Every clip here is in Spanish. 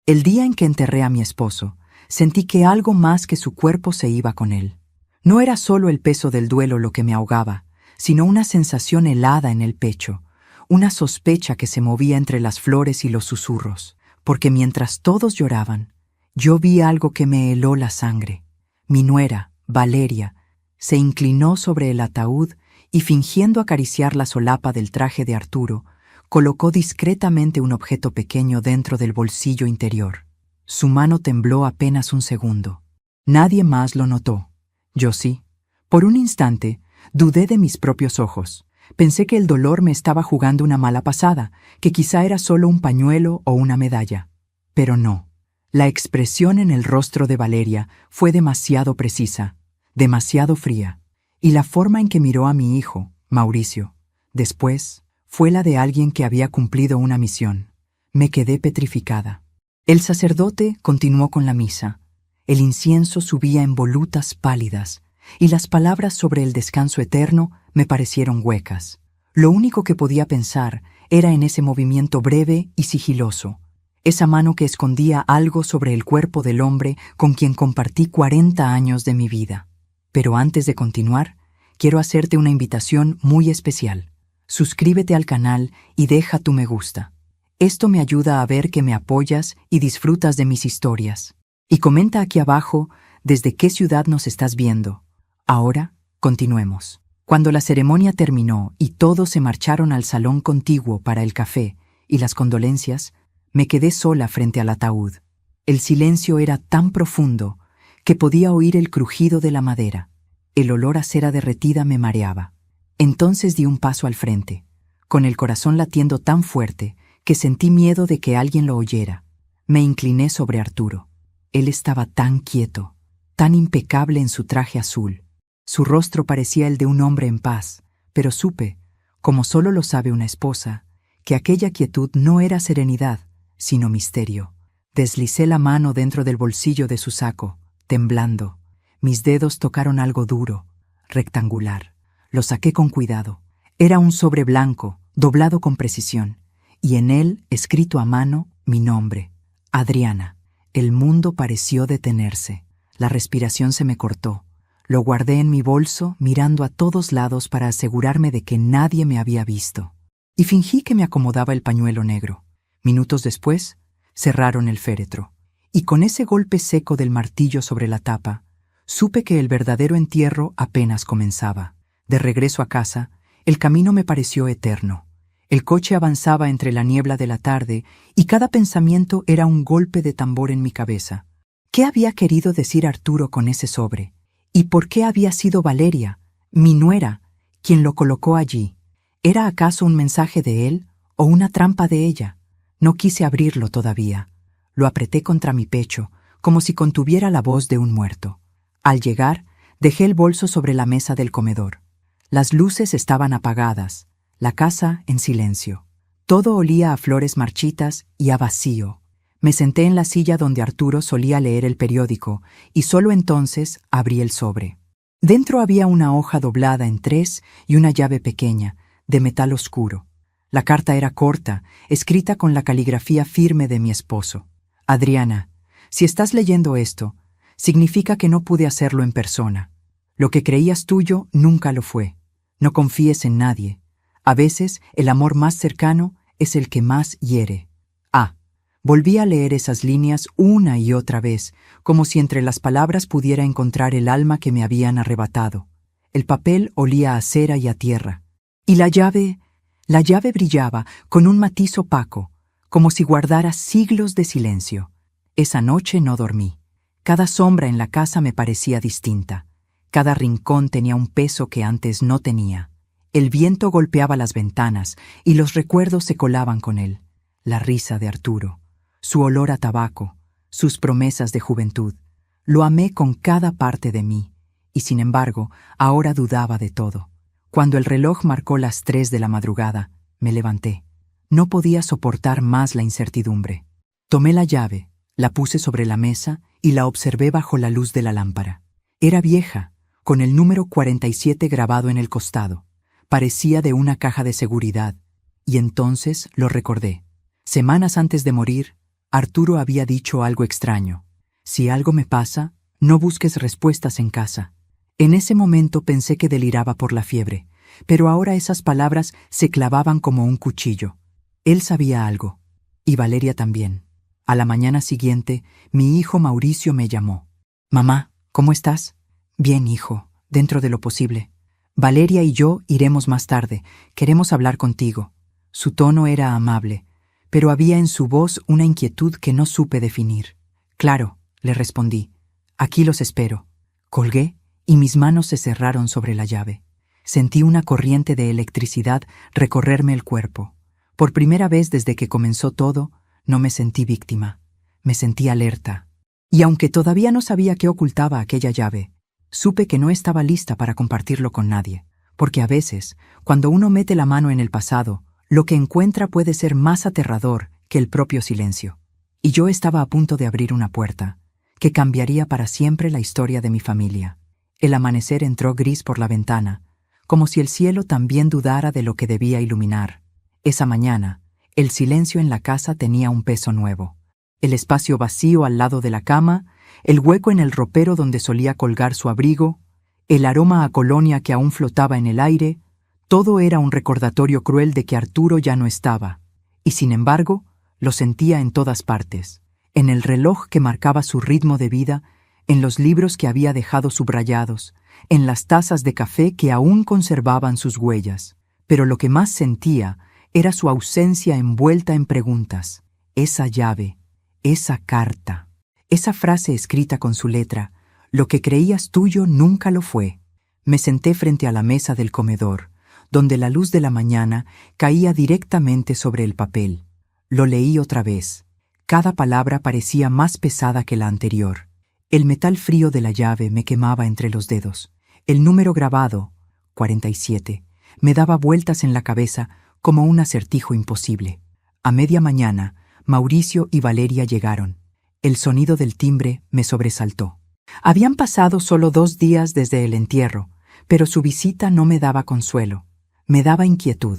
El día en que enterré a mi esposo, sentí que algo más que su cuerpo se iba con él. No era solo el peso del duelo lo que me ahogaba, sino una sensación helada en el pecho, una sospecha que se movía entre las flores y los susurros, porque mientras todos lloraban, yo vi algo que me heló la sangre. Mi nuera, Valeria, se inclinó sobre el ataúd y, fingiendo acariciar la solapa del traje de Arturo, colocó discretamente un objeto pequeño dentro del bolsillo interior. Su mano tembló apenas un segundo. Nadie más lo notó. Yo sí. Por un instante, dudé de mis propios ojos. Pensé que el dolor me estaba jugando una mala pasada, que quizá era solo un pañuelo o una medalla. Pero no. La expresión en el rostro de Valeria fue demasiado precisa, demasiado fría, y la forma en que miró a mi hijo, Mauricio, después, fue la de alguien que había cumplido una misión. Me quedé petrificada. El sacerdote continuó con la misa. El incienso subía en volutas pálidas, y las palabras sobre el descanso eterno me parecieron huecas. Lo único que podía pensar era en ese movimiento breve y sigiloso, esa mano que escondía algo sobre el cuerpo del hombre con quien compartí 40 años de mi vida. Pero antes de continuar, quiero hacerte una invitación muy especial. Suscríbete al canal y deja tu me gusta. Esto me ayuda a ver que me apoyas y disfrutas de mis historias. Y comenta aquí abajo desde qué ciudad nos estás viendo. Ahora, continuemos. Cuando la ceremonia terminó y todos se marcharon al salón contiguo para el café y las condolencias, me quedé sola frente al ataúd. El silencio era tan profundo que podía oír el crujido de la madera. El olor a cera derretida me mareaba. Entonces di un paso al frente, con el corazón latiendo tan fuerte que sentí miedo de que alguien lo oyera. Me incliné sobre Arturo. Él estaba tan quieto, tan impecable en su traje azul. Su rostro parecía el de un hombre en paz, pero supe, como solo lo sabe una esposa, que aquella quietud no era serenidad, sino misterio. Deslicé la mano dentro del bolsillo de su saco, temblando. Mis dedos tocaron algo duro, rectangular. Lo saqué con cuidado. Era un sobre blanco, doblado con precisión, y en él, escrito a mano, mi nombre, Adriana. El mundo pareció detenerse. La respiración se me cortó. Lo guardé en mi bolso, mirando a todos lados para asegurarme de que nadie me había visto. Y fingí que me acomodaba el pañuelo negro. Minutos después, cerraron el féretro. Y con ese golpe seco del martillo sobre la tapa, supe que el verdadero entierro apenas comenzaba. De regreso a casa, el camino me pareció eterno. El coche avanzaba entre la niebla de la tarde y cada pensamiento era un golpe de tambor en mi cabeza. ¿Qué había querido decir Arturo con ese sobre? ¿Y por qué había sido Valeria, mi nuera, quien lo colocó allí? ¿Era acaso un mensaje de él o una trampa de ella? No quise abrirlo todavía. Lo apreté contra mi pecho, como si contuviera la voz de un muerto. Al llegar, dejé el bolso sobre la mesa del comedor. Las luces estaban apagadas, la casa en silencio. Todo olía a flores marchitas y a vacío. Me senté en la silla donde Arturo solía leer el periódico y solo entonces abrí el sobre. Dentro había una hoja doblada en 3 y una llave pequeña, de metal oscuro. La carta era corta, escrita con la caligrafía firme de mi esposo. Adriana, si estás leyendo esto, significa que no pude hacerlo en persona. Lo que creías tuyo nunca lo fue. No confíes en nadie. A veces el amor más cercano es el que más hiere. Volví a leer esas líneas una y otra vez, como si entre las palabras pudiera encontrar el alma que me habían arrebatado. El papel olía a cera y a tierra. Y la llave brillaba con un matiz opaco, como si guardara siglos de silencio. Esa noche no dormí. Cada sombra en la casa me parecía distinta. Cada rincón tenía un peso que antes no tenía. El viento golpeaba las ventanas y los recuerdos se colaban con él. La risa de Arturo, su olor a tabaco, sus promesas de juventud. Lo amé con cada parte de mí, y sin embargo, ahora dudaba de todo. Cuando el reloj marcó las 3 de la madrugada, me levanté. No podía soportar más la incertidumbre. Tomé la llave, la puse sobre la mesa y la observé bajo la luz de la lámpara. Era vieja, con el número 47 grabado en el costado. Parecía de una caja de seguridad, y entonces lo recordé. Semanas antes de morir, Arturo había dicho algo extraño. Si algo me pasa, no busques respuestas en casa. En ese momento pensé que deliraba por la fiebre, pero ahora esas palabras se clavaban como un cuchillo. Él sabía algo, y Valeria también. A la mañana siguiente, mi hijo Mauricio me llamó. «Mamá, ¿cómo estás?» «Bien, hijo, dentro de lo posible. Valeria y yo iremos más tarde. Queremos hablar contigo». Su tono era amable, pero había en su voz una inquietud que no supe definir. «Claro», le respondí. «Aquí los espero». Colgué y mis manos se cerraron sobre la llave. Sentí una corriente de electricidad recorrerme el cuerpo. Por primera vez desde que comenzó todo, no me sentí víctima. Me sentí alerta. Y aunque todavía no sabía qué ocultaba aquella llave, supe que no estaba lista para compartirlo con nadie. Porque a veces, cuando uno mete la mano en el pasado, lo que encuentra puede ser más aterrador que el propio silencio. Y yo estaba a punto de abrir una puerta, que cambiaría para siempre la historia de mi familia. El amanecer entró gris por la ventana, como si el cielo también dudara de lo que debía iluminar. Esa mañana, el silencio en la casa tenía un peso nuevo. El espacio vacío al lado de la cama, el hueco en el ropero donde solía colgar su abrigo, el aroma a colonia que aún flotaba en el aire, todo era un recordatorio cruel de que Arturo ya no estaba. Y sin embargo, lo sentía en todas partes, en el reloj que marcaba su ritmo de vida, en los libros que había dejado subrayados, en las tazas de café que aún conservaban sus huellas. Pero lo que más sentía era su ausencia envuelta en preguntas. Esa llave, esa carta, esa frase escrita con su letra, lo que creías tuyo nunca lo fue. Me senté frente a la mesa del comedor, donde la luz de la mañana caía directamente sobre el papel. Lo leí otra vez. Cada palabra parecía más pesada que la anterior. El metal frío de la llave me quemaba entre los dedos. El número grabado, 47, me daba vueltas en la cabeza como un acertijo imposible. A media mañana, Mauricio y Valeria llegaron. El sonido del timbre me sobresaltó. Habían pasado solo 2 días desde el entierro, pero su visita no me daba consuelo. Me daba inquietud.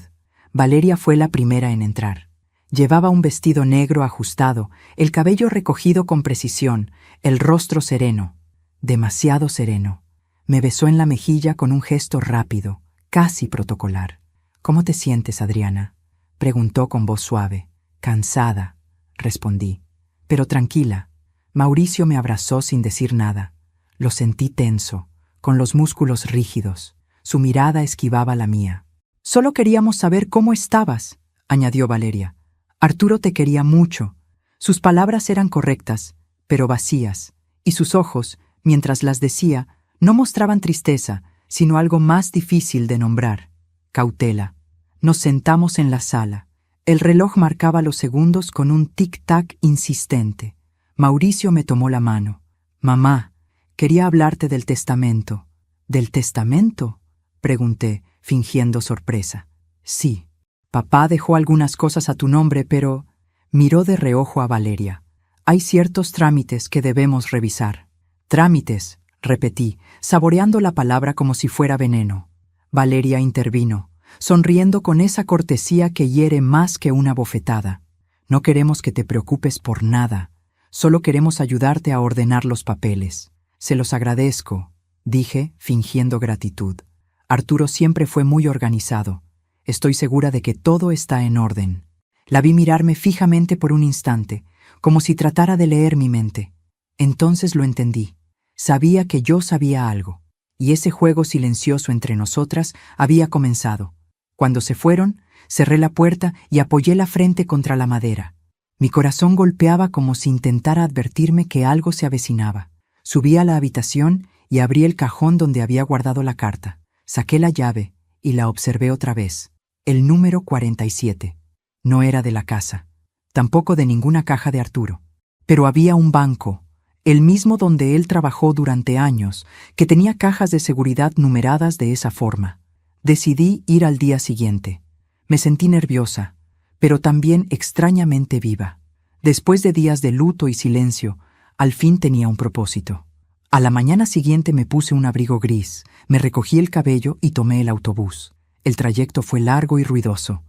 Valeria fue la primera en entrar. Llevaba un vestido negro ajustado, el cabello recogido con precisión, el rostro sereno, demasiado sereno. Me besó en la mejilla con un gesto rápido, casi protocolar. «¿Cómo te sientes, Adriana?», preguntó con voz suave. «Cansada», respondí. «Pero tranquila». Mauricio me abrazó sin decir nada. Lo sentí tenso, con los músculos rígidos. Su mirada esquivaba la mía. «Solo queríamos saber cómo estabas», añadió Valeria. «Arturo te quería mucho». Sus palabras eran correctas, pero vacías, y sus ojos, mientras las decía, no mostraban tristeza, sino algo más difícil de nombrar: cautela. Nos sentamos en la sala. El reloj marcaba los segundos con un tic-tac insistente. Mauricio me tomó la mano. «Mamá, quería hablarte del testamento». «¿Del testamento?», pregunté, fingiendo sorpresa. «Sí. Papá dejó algunas cosas a tu nombre, pero…» Miró de reojo a Valeria. «Hay ciertos trámites que debemos revisar». «Trámites», repetí, saboreando la palabra como si fuera veneno. Valeria intervino, sonriendo con esa cortesía que hiere más que una bofetada. «No queremos que te preocupes por nada. Solo queremos ayudarte a ordenar los papeles». «Se los agradezco», dije, fingiendo gratitud. «Arturo siempre fue muy organizado. Estoy segura de que todo está en orden». La vi mirarme fijamente por un instante, como si tratara de leer mi mente. Entonces lo entendí. Sabía que yo sabía algo, y ese juego silencioso entre nosotras había comenzado. Cuando se fueron, cerré la puerta y apoyé la frente contra la madera. Mi corazón golpeaba como si intentara advertirme que algo se avecinaba. Subí a la habitación y abrí el cajón donde había guardado la carta. Saqué la llave y la observé otra vez. El número 47. No era de la casa, tampoco de ninguna caja de Arturo. Pero había un banco, el mismo donde él trabajó durante años, que tenía cajas de seguridad numeradas de esa forma. Decidí ir al día siguiente. Me sentí nerviosa, pero también extrañamente viva. Después de días de luto y silencio, al fin tenía un propósito. A la mañana siguiente me puse un abrigo gris, me recogí el cabello y tomé el autobús. El trayecto fue largo y ruidoso.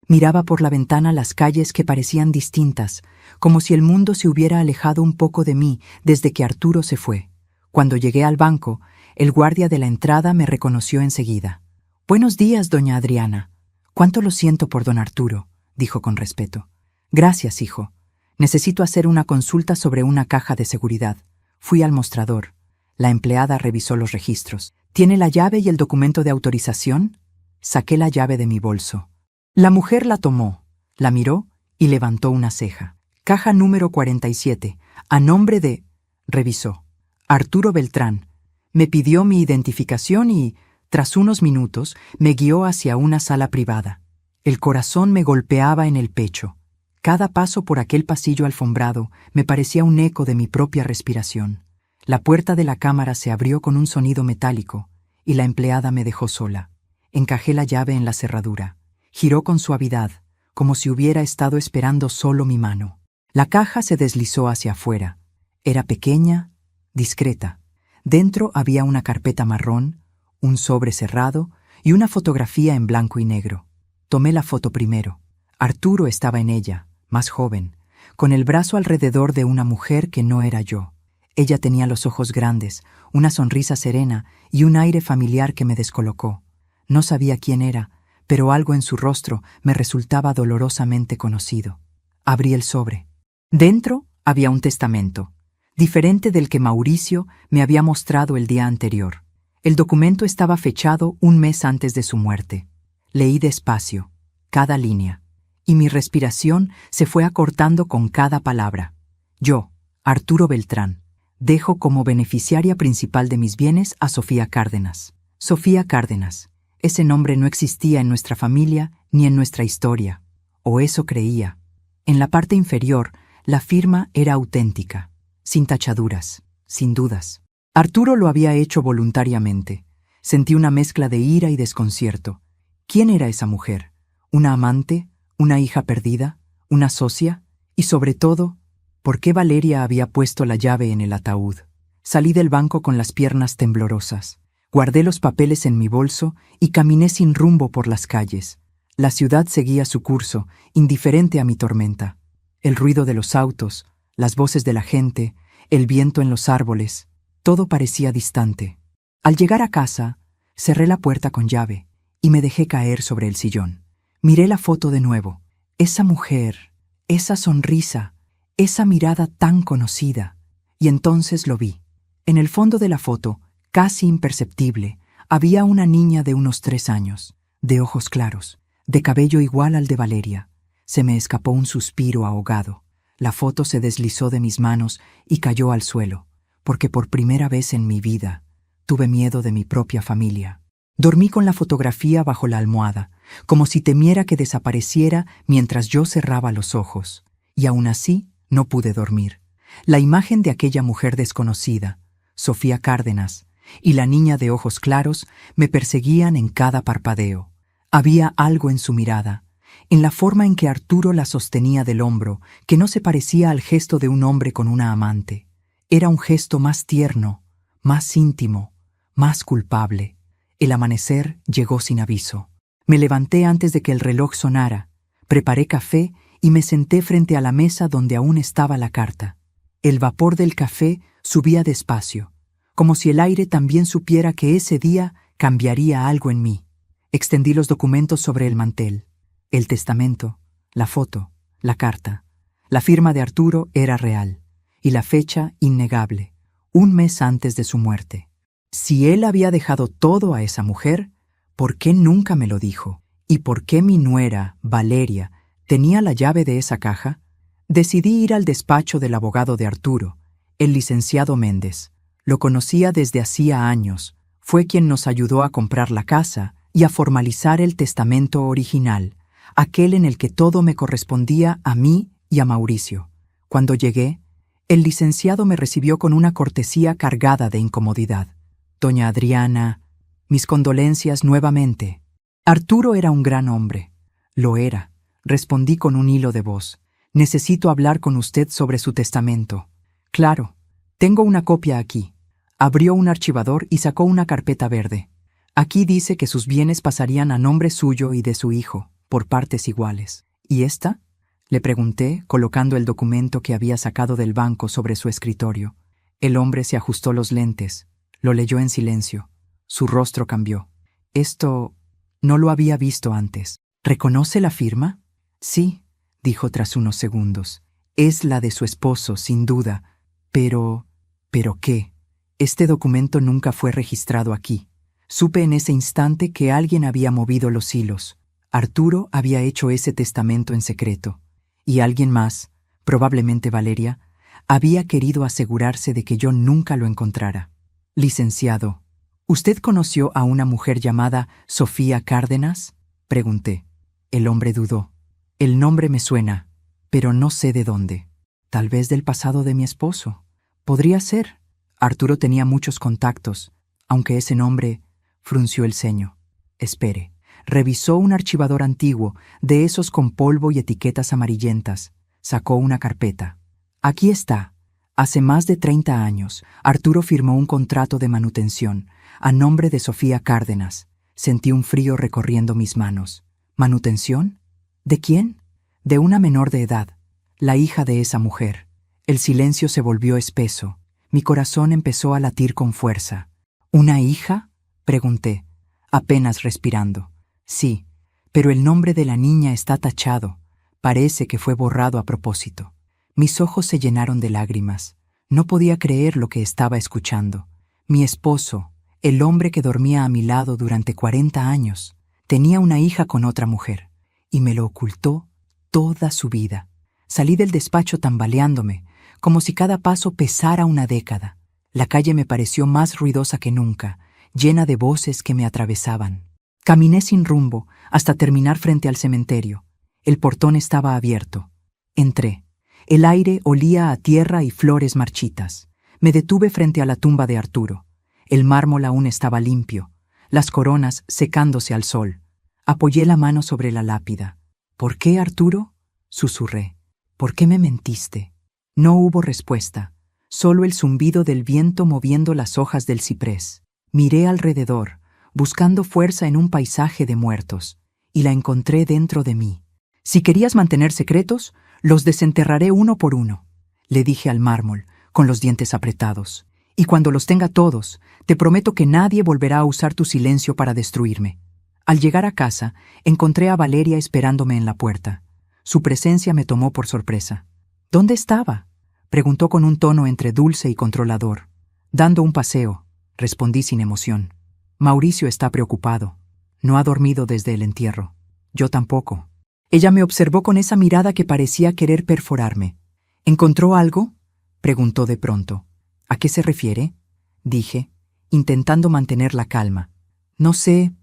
Miraba por la ventana las calles que parecían distintas, como si el mundo se hubiera alejado un poco de mí desde que Arturo se fue. Cuando llegué al banco, el guardia de la entrada me reconoció enseguida. «Buenos días, doña Adriana. Cuánto lo siento por don Arturo», dijo con respeto. «Gracias, hijo. Necesito hacer una consulta sobre una caja de seguridad». Fui al mostrador. La empleada revisó los registros. «¿Tiene la llave y el documento de autorización?» Saqué la llave de mi bolso. La mujer la tomó, la miró y levantó una ceja. «Caja número 47, a nombre de...» Revisó. «Arturo Beltrán». Me pidió mi identificación y, tras unos minutos, me guió hacia una sala privada. El corazón me golpeaba en el pecho. Cada paso por aquel pasillo alfombrado me parecía un eco de mi propia respiración. La puerta de la cámara se abrió con un sonido metálico y la empleada me dejó sola. Encajé la llave en la cerradura. Giró con suavidad, como si hubiera estado esperando solo mi mano. La caja se deslizó hacia afuera. Era pequeña, discreta. Dentro había una carpeta marrón, un sobre cerrado y una fotografía en blanco y negro. Tomé la foto primero. Arturo estaba en ella, más joven, con el brazo alrededor de una mujer que no era yo. Ella tenía los ojos grandes, una sonrisa serena y un aire familiar que me descolocó. No sabía quién era, pero algo en su rostro me resultaba dolorosamente conocido. Abrí el sobre. Dentro había un testamento, diferente del que Mauricio me había mostrado el día anterior. El documento estaba fechado un mes antes de su muerte. Leí despacio, cada línea, y mi respiración se fue acortando con cada palabra. Yo, Arturo Beltrán, dejo como beneficiaria principal de mis bienes a Sofía Cárdenas. Sofía Cárdenas. Ese nombre no existía en nuestra familia ni en nuestra historia, o eso creía. En la parte inferior, la firma era auténtica, sin tachaduras, sin dudas. Arturo lo había hecho voluntariamente. Sentí una mezcla de ira y desconcierto. ¿Quién era esa mujer? ¿Una amante? ¿Una hija perdida? ¿Una socia? Y sobre todo, ¿por qué Valeria había puesto la llave en el ataúd? Salí del banco con las piernas temblorosas. Guardé los papeles en mi bolso y caminé sin rumbo por las calles. La ciudad seguía su curso, indiferente a mi tormenta. El ruido de los autos, las voces de la gente, el viento en los árboles, todo parecía distante. Al llegar a casa, cerré la puerta con llave y me dejé caer sobre el sillón. Miré la foto de nuevo. Esa mujer, esa sonrisa, esa mirada tan conocida. Y entonces lo vi. En el fondo de la foto, casi imperceptible, había una niña de unos 3 años, de ojos claros, de cabello igual al de Valeria. Se me escapó un suspiro ahogado. La foto se deslizó de mis manos y cayó al suelo, porque por primera vez en mi vida tuve miedo de mi propia familia. Dormí con la fotografía bajo la almohada, como si temiera que desapareciera mientras yo cerraba los ojos, y aún así no pude dormir. La imagen de aquella mujer desconocida, Sofía Cárdenas, y la niña de ojos claros me perseguían en cada parpadeo. Había algo en su mirada, en la forma en que Arturo la sostenía del hombro, que no se parecía al gesto de un hombre con una amante. Era un gesto más tierno, más íntimo, más culpable. El amanecer llegó sin aviso. Me levanté antes de que el reloj sonara, preparé café y me senté frente a la mesa donde aún estaba la carta. El vapor del café subía despacio, como si el aire también supiera que ese día cambiaría algo en mí. Extendí los documentos sobre el mantel. El testamento, la foto, la carta. La firma de Arturo era real, y la fecha innegable, un mes antes de su muerte. Si él había dejado todo a esa mujer, ¿por qué nunca me lo dijo? ¿Y por qué mi nuera, Valeria, tenía la llave de esa caja? Decidí ir al despacho del abogado de Arturo, el licenciado Méndez. Lo conocía desde hacía años. Fue quien nos ayudó a comprar la casa y a formalizar el testamento original, aquel en el que todo me correspondía a mí y a Mauricio. Cuando llegué, el licenciado me recibió con una cortesía cargada de incomodidad. «Doña Adriana, mis condolencias nuevamente». Arturo era un gran hombre. Lo era. Respondí con un hilo de voz. «Necesito hablar con usted sobre su testamento». «Claro, tengo una copia aquí». Abrió un archivador y sacó una carpeta verde. «Aquí dice que sus bienes pasarían a nombre suyo y de su hijo, por partes iguales. ¿Y esta? Le pregunté, colocando el documento que había sacado del banco sobre su escritorio. El hombre se ajustó los lentes, lo leyó en silencio. Su rostro cambió. Esto no lo había visto antes. ¿Reconoce la firma? Sí, dijo tras unos segundos. Es la de su esposo, sin duda. Pero... ¿pero qué? Este documento nunca fue registrado aquí. Supe en ese instante que alguien había movido los hilos. Arturo había hecho ese testamento en secreto. Y alguien más, probablemente Valeria, había querido asegurarse de que yo nunca lo encontrara. Licenciado, ¿usted conoció a una mujer llamada Sofía Cárdenas? Pregunté. El hombre dudó. El nombre me suena, pero no sé de dónde. Tal vez del pasado de mi esposo. Podría ser. Arturo tenía muchos contactos, aunque ese nombre frunció el ceño. Espere. Revisó un archivador antiguo, de esos con polvo y etiquetas amarillentas. Sacó una carpeta. Aquí está. Hace más de 30 años, Arturo firmó un contrato de manutención, a nombre de Sofía Cárdenas. Sentí un frío recorriendo mis manos. ¿Manutención? ¿De quién? De una menor de edad, la hija de esa mujer. El silencio se volvió espeso. Mi corazón empezó a latir con fuerza. ¿Una hija? Pregunté, apenas respirando. Sí, pero el nombre de la niña está tachado. Parece que fue borrado a propósito. Mis ojos se llenaron de lágrimas. No podía creer lo que estaba escuchando. Mi esposo, el hombre que dormía a mi lado durante 40 años, tenía una hija con otra mujer, y me lo ocultó toda su vida. Salí del despacho tambaleándome, como si cada paso pesara una década. La calle me pareció más ruidosa que nunca, llena de voces que me atravesaban. Caminé sin rumbo hasta terminar frente al cementerio. El portón estaba abierto. Entré. El aire olía a tierra y flores marchitas. Me detuve frente a la tumba de Arturo. El mármol aún estaba limpio, las coronas secándose al sol. Apoyé la mano sobre la lápida. ¿Por qué, Arturo? Susurré. ¿Por qué me mentiste? No hubo respuesta, solo el zumbido del viento moviendo las hojas del ciprés. Miré alrededor, buscando fuerza en un paisaje de muertos, y la encontré dentro de mí. Si querías mantener secretos, los desenterraré uno por uno, le dije al mármol, con los dientes apretados. Y cuando los tenga todos, te prometo que nadie volverá a usar tu silencio para destruirme. Al llegar a casa, encontré a Valeria esperándome en la puerta. Su presencia me tomó por sorpresa. ¿Dónde estaba? Preguntó con un tono entre dulce y controlador. Dando un paseo, respondí sin emoción. Mauricio está preocupado. No ha dormido desde el entierro. Yo tampoco. Ella me observó con esa mirada que parecía querer perforarme. ¿Encontró algo? Preguntó de pronto. ¿A qué se refiere? Dije, intentando mantener la calma. No sé.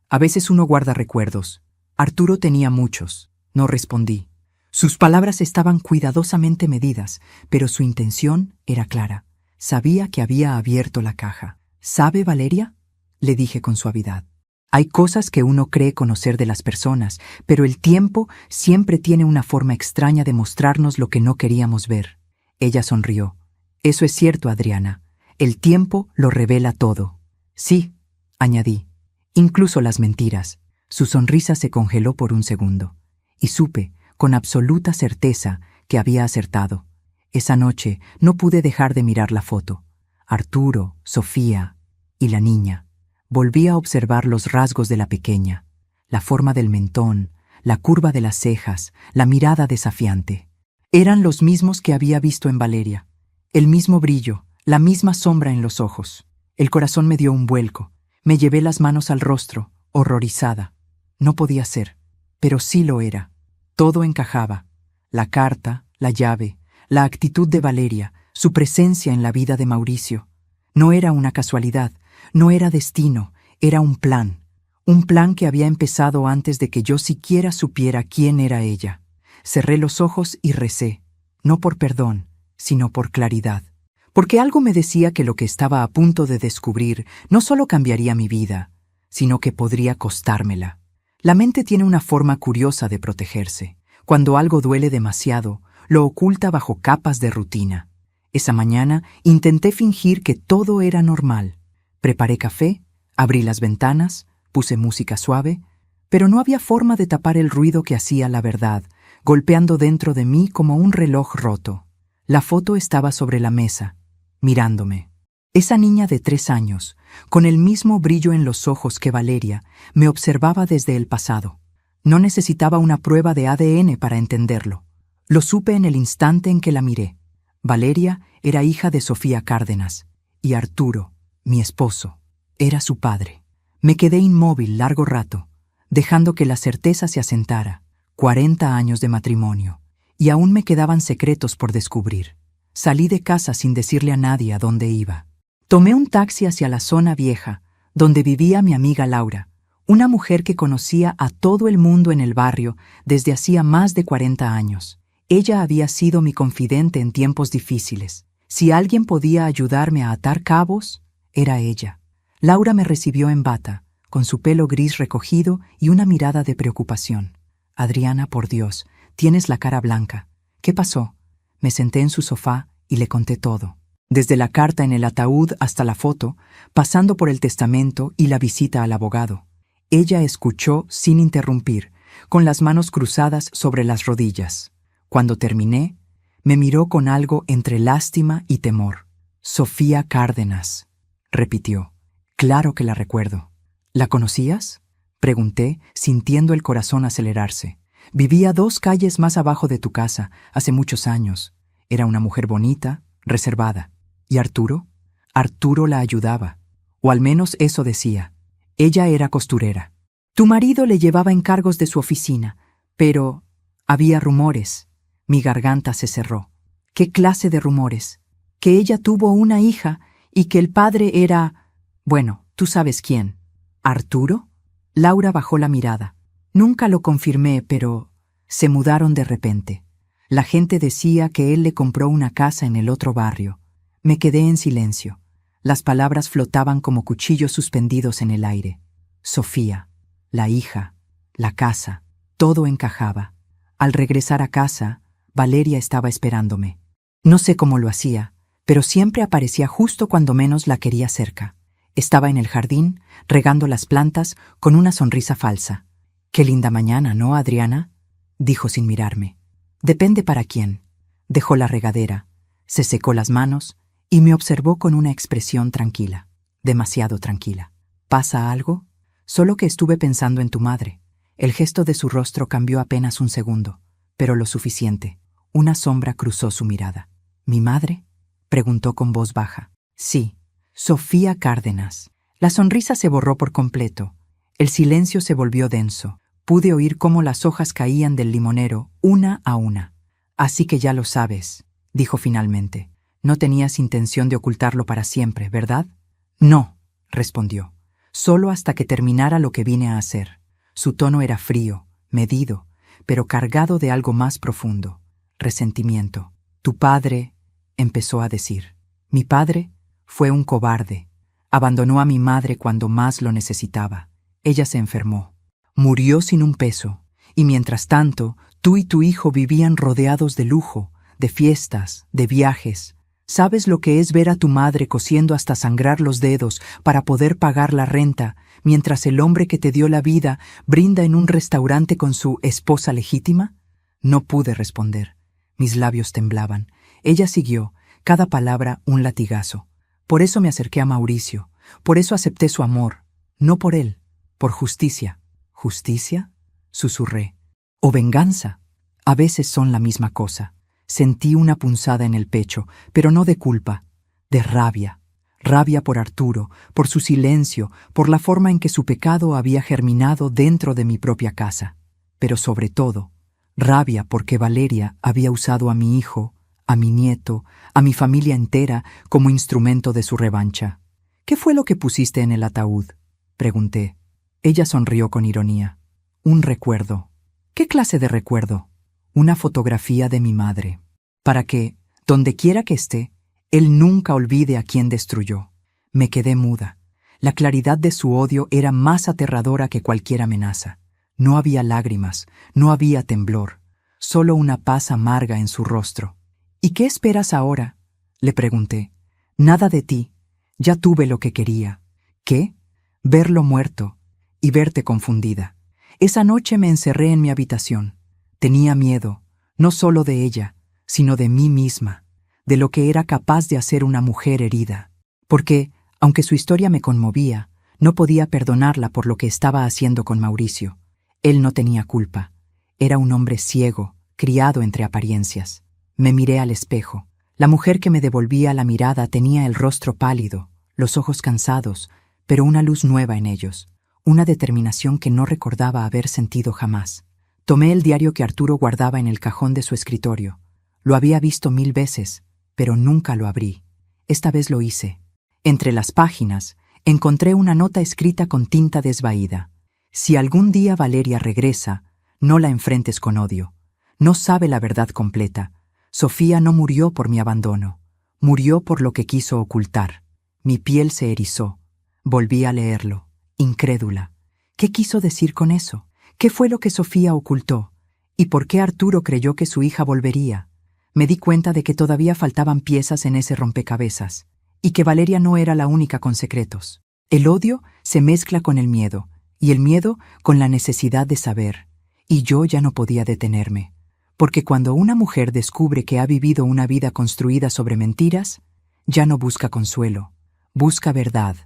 A veces uno guarda recuerdos. Arturo tenía muchos. No respondí. Sus palabras estaban cuidadosamente medidas, pero su intención era clara. Sabía que había abierto la caja. ¿Sabe, Valeria? Le dije con suavidad. Hay cosas que uno cree conocer de las personas, pero el tiempo siempre tiene una forma extraña de mostrarnos lo que no queríamos ver. Ella sonrió. Eso es cierto, Adriana. El tiempo lo revela todo. Sí, añadí. Incluso las mentiras. Su sonrisa se congeló por un segundo. Y supe, con absoluta certeza, que había acertado. Esa noche no pude dejar de mirar la foto. Arturo, Sofía y la niña. Volví a observar los rasgos de la pequeña, la forma del mentón, la curva de las cejas, la mirada desafiante. Eran los mismos que había visto en Valeria. El mismo brillo, la misma sombra en los ojos. El corazón me dio un vuelco. Me llevé las manos al rostro, horrorizada. No podía ser, pero sí lo era. Todo encajaba. La carta, la llave, la actitud de Valeria, su presencia en la vida de Mauricio. No era una casualidad, no era destino, era un plan. Un plan que había empezado antes de que yo siquiera supiera quién era ella. Cerré los ojos y recé, no por perdón, sino por claridad. Porque algo me decía que lo que estaba a punto de descubrir no solo cambiaría mi vida, sino que podría costármela. La mente tiene una forma curiosa de protegerse. Cuando algo duele demasiado, lo oculta bajo capas de rutina. Esa mañana intenté fingir que todo era normal. Preparé café, abrí las ventanas, puse música suave, pero no había forma de tapar el ruido que hacía la verdad, golpeando dentro de mí como un reloj roto. La foto estaba sobre la mesa, mirándome. Esa niña de 3 años, con el mismo brillo en los ojos que Valeria, me observaba desde el pasado. No necesitaba una prueba de ADN para entenderlo. Lo supe en el instante en que la miré. Valeria era hija de Sofía Cárdenas, y Arturo, mi esposo, era su padre. Me quedé inmóvil largo rato, dejando que la certeza se asentara. 40 años de matrimonio, y aún me quedaban secretos por descubrir. Salí de casa sin decirle a nadie a dónde iba. Tomé un taxi hacia la zona vieja, donde vivía mi amiga Laura, una mujer que conocía a todo el mundo en el barrio desde hacía más de 40 años. Ella había sido mi confidente en tiempos difíciles. Si alguien podía ayudarme a atar cabos, era ella. Laura me recibió en bata, con su pelo gris recogido y una mirada de preocupación. «Adriana, por Dios, tienes la cara blanca. ¿Qué pasó?» Me senté en su sofá y le conté todo. Desde la carta en el ataúd hasta la foto, pasando por el testamento y la visita al abogado. Ella escuchó sin interrumpir, con las manos cruzadas sobre las rodillas. Cuando terminé, me miró con algo entre lástima y temor. «Sofía Cárdenas», repitió. «Claro que la recuerdo». «¿La conocías?», pregunté, sintiendo el corazón acelerarse. «Vivía 2 calles más abajo de tu casa, hace muchos años. Era una mujer bonita, reservada. ¿Y Arturo?» «Arturo la ayudaba, o al menos eso decía. Ella era costurera. Tu marido le llevaba encargos de su oficina, pero había rumores». Mi garganta se cerró. ¿Qué clase de rumores? Que ella tuvo una hija y que el padre era... Bueno, tú sabes quién. ¿Arturo? Laura bajó la mirada. Nunca lo confirmé, pero... Se mudaron de repente. La gente decía que él le compró una casa en el otro barrio. Me quedé en silencio. Las palabras flotaban como cuchillos suspendidos en el aire. Sofía, la hija, la casa, todo encajaba. Al regresar a casa, Valeria estaba esperándome. No sé cómo lo hacía, pero siempre aparecía justo cuando menos la quería cerca. Estaba en el jardín, regando las plantas, con una sonrisa falsa. «Qué linda mañana, ¿no, Adriana?», dijo sin mirarme. «Depende para quién». Dejó la regadera, se secó las manos y me observó con una expresión tranquila, demasiado tranquila. «¿Pasa algo?». «Solo que estuve pensando en tu madre». El gesto de su rostro cambió apenas un segundo, pero lo suficiente. Una sombra cruzó su mirada. «¿Mi madre?», preguntó con voz baja. «Sí, Sofía Cárdenas». La sonrisa se borró por completo. El silencio se volvió denso. Pude oír cómo las hojas caían del limonero, una a una. «Así que ya lo sabes», dijo finalmente. «No tenías intención de ocultarlo para siempre, ¿verdad?». «No», respondió. «Solo hasta que terminara lo que vine a hacer». Su tono era frío, medido, pero cargado de algo más profundo. Resentimiento. «Tu padre», empezó a decir. «Mi padre fue un cobarde. Abandonó a mi madre cuando más lo necesitaba. Ella se enfermó. Murió sin un peso. Y mientras tanto, tú y tu hijo vivían rodeados de lujo, de fiestas, de viajes. ¿Sabes lo que es ver a tu madre cosiendo hasta sangrar los dedos para poder pagar la renta, mientras el hombre que te dio la vida brinda en un restaurante con su esposa legítima?» No pude responder. Mis labios temblaban. Ella siguió, cada palabra un latigazo. «Por eso me acerqué a Mauricio. Por eso acepté su amor. No por él, por justicia». «¿Justicia?», susurré. «O venganza. A veces son la misma cosa». Sentí una punzada en el pecho, pero no de culpa, de rabia. Rabia por Arturo, por su silencio, por la forma en que su pecado había germinado dentro de mi propia casa. Pero sobre todo, rabia porque Valeria había usado a mi hijo, a mi nieto, a mi familia entera como instrumento de su revancha. «¿Qué fue lo que pusiste en el ataúd?», pregunté. Ella sonrió con ironía. «Un recuerdo». «¿Qué clase de recuerdo?». «Una fotografía de mi madre. Para que, donde quiera que esté, él nunca olvide a quien destruyó». Me quedé muda. La claridad de su odio era más aterradora que cualquier amenaza. No había lágrimas, no había temblor, solo una paz amarga en su rostro. «¿Y qué esperas ahora?», le pregunté. «Nada de ti. Ya tuve lo que quería». «¿Qué?». «Verlo muerto y verte confundida. Esa noche me encerré en mi habitación. Tenía miedo, no solo de ella, sino de mí misma, de lo que era capaz de hacer una mujer herida. Porque, aunque su historia me conmovía, no podía perdonarla por lo que estaba haciendo con Mauricio. Él no tenía culpa. Era un hombre ciego, criado entre apariencias. Me miré al espejo. La mujer que me devolvía la mirada tenía el rostro pálido, los ojos cansados, pero una luz nueva en ellos, una determinación que no recordaba haber sentido jamás. Tomé el diario que Arturo guardaba en el cajón de su escritorio. Lo había visto 1000 veces, pero nunca lo abrí. Esta vez lo hice. Entre las páginas, encontré una nota escrita con tinta desvaída. Si algún día Valeria regresa, no la enfrentes con odio. No sabe la verdad completa. Sofía no murió por mi abandono. Murió por lo que quiso ocultar. Mi piel se erizó. Volví a leerlo, incrédula. ¿Qué quiso decir con eso? ¿Qué fue lo que Sofía ocultó? ¿Y por qué Arturo creyó que su hija volvería? Me di cuenta de que todavía faltaban piezas en ese rompecabezas, y que Valeria no era la única con secretos. El odio se mezcla con el miedo, y el miedo con la necesidad de saber. Y yo ya no podía detenerme. Porque cuando una mujer descubre que ha vivido una vida construida sobre mentiras, ya no busca consuelo, busca verdad.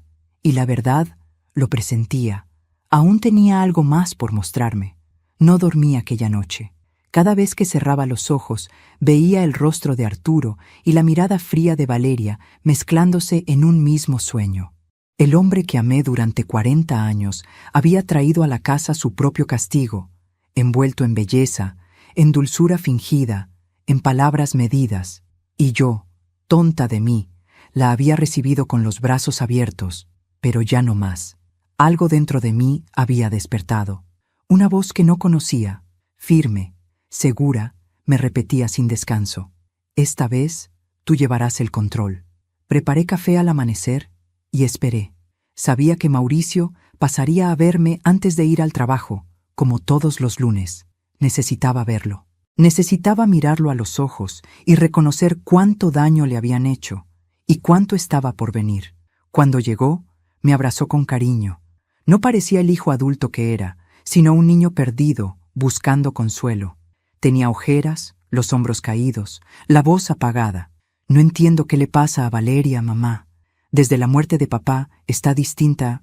Y la verdad, lo presentía, aún tenía algo más por mostrarme. No dormí aquella noche. Cada vez que cerraba los ojos, veía el rostro de Arturo y la mirada fría de Valeria mezclándose en un mismo sueño. El hombre que amé durante 40 años había traído a la casa su propio castigo, envuelto en belleza, en dulzura fingida, en palabras medidas, y yo, tonta de mí, la había recibido con los brazos abiertos, pero ya no más. Algo dentro de mí había despertado. Una voz que no conocía, firme, segura, me repetía sin descanso: esta vez tú llevarás el control. Preparé café al amanecer y esperé. Sabía que Mauricio pasaría a verme antes de ir al trabajo, como todos los lunes. Necesitaba verlo. Necesitaba mirarlo a los ojos y reconocer cuánto daño le habían hecho y cuánto estaba por venir. Cuando llegó, me abrazó con cariño. No parecía el hijo adulto que era, sino un niño perdido, buscando consuelo. Tenía ojeras, los hombros caídos, la voz apagada. No entiendo qué le pasa a Valeria, mamá. Desde la muerte de papá está distante.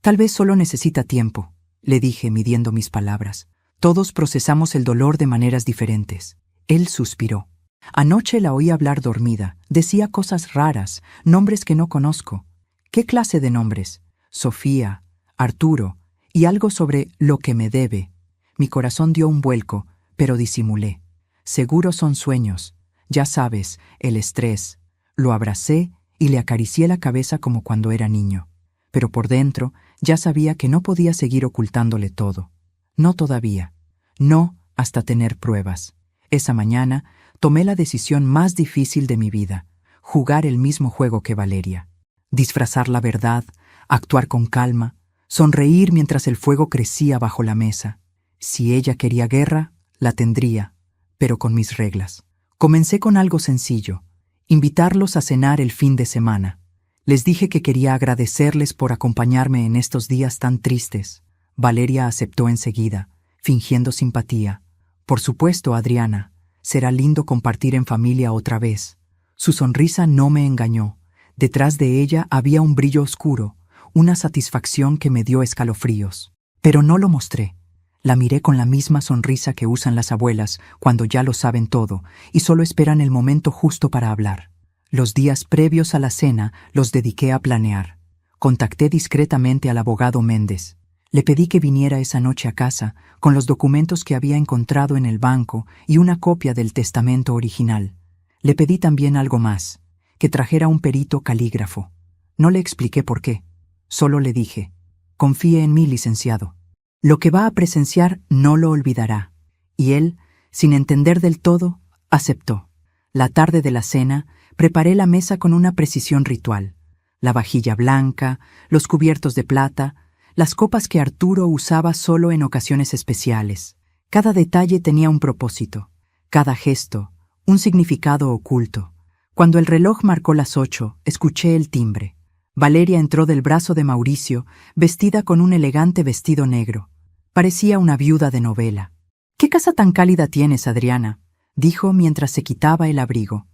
Tal vez solo necesita tiempo, le dije midiendo mis palabras. Todos procesamos el dolor de maneras diferentes. Él suspiró. Anoche la oí hablar dormida. Decía cosas raras, nombres que no conozco. ¿Qué clase de nombres? Sofía, Arturo, y algo sobre lo que me debe. Mi corazón dio un vuelco, pero disimulé. Seguro son sueños. Ya sabes, el estrés. Lo abracé y le acaricié la cabeza como cuando era niño. Pero por dentro ya sabía que no podía seguir ocultándole todo. No todavía. No hasta tener pruebas. Esa mañana tomé la decisión más difícil de mi vida: jugar el mismo juego que Valeria. Disfrazar la verdad, actuar con calma, sonreír mientras el fuego crecía bajo la mesa. Si ella quería guerra, la tendría, pero con mis reglas. Comencé con algo sencillo: invitarlos a cenar el fin de semana. Les dije que quería agradecerles por acompañarme en estos días tan tristes. Valeria aceptó enseguida, fingiendo simpatía. Por supuesto, Adriana, será lindo compartir en familia otra vez. Su sonrisa no me engañó. Detrás de ella había un brillo oscuro, una satisfacción que me dio escalofríos. Pero no lo mostré. La miré con la misma sonrisa que usan las abuelas cuando ya lo saben todo y solo esperan el momento justo para hablar. Los días previos a la cena los dediqué a planear. Contacté discretamente al abogado Méndez. Le pedí que viniera esa noche a casa con los documentos que había encontrado en el banco y una copia del testamento original. Le pedí también algo más: que trajera un perito calígrafo. No le expliqué por qué. Solo le dije: confíe en mí, licenciado. Lo que va a presenciar no lo olvidará. Y él, sin entender del todo, aceptó. La tarde de la cena, preparé la mesa con una precisión ritual. La vajilla blanca, los cubiertos de plata, las copas que Arturo usaba solo en ocasiones especiales. Cada detalle tenía un propósito, cada gesto, un significado oculto. Cuando el reloj marcó las 8, escuché el timbre. Valeria entró del brazo de Mauricio, vestida con un elegante vestido negro. Parecía una viuda de novela. «¿Qué casa tan cálida tienes, Adriana?», dijo mientras se quitaba el abrigo.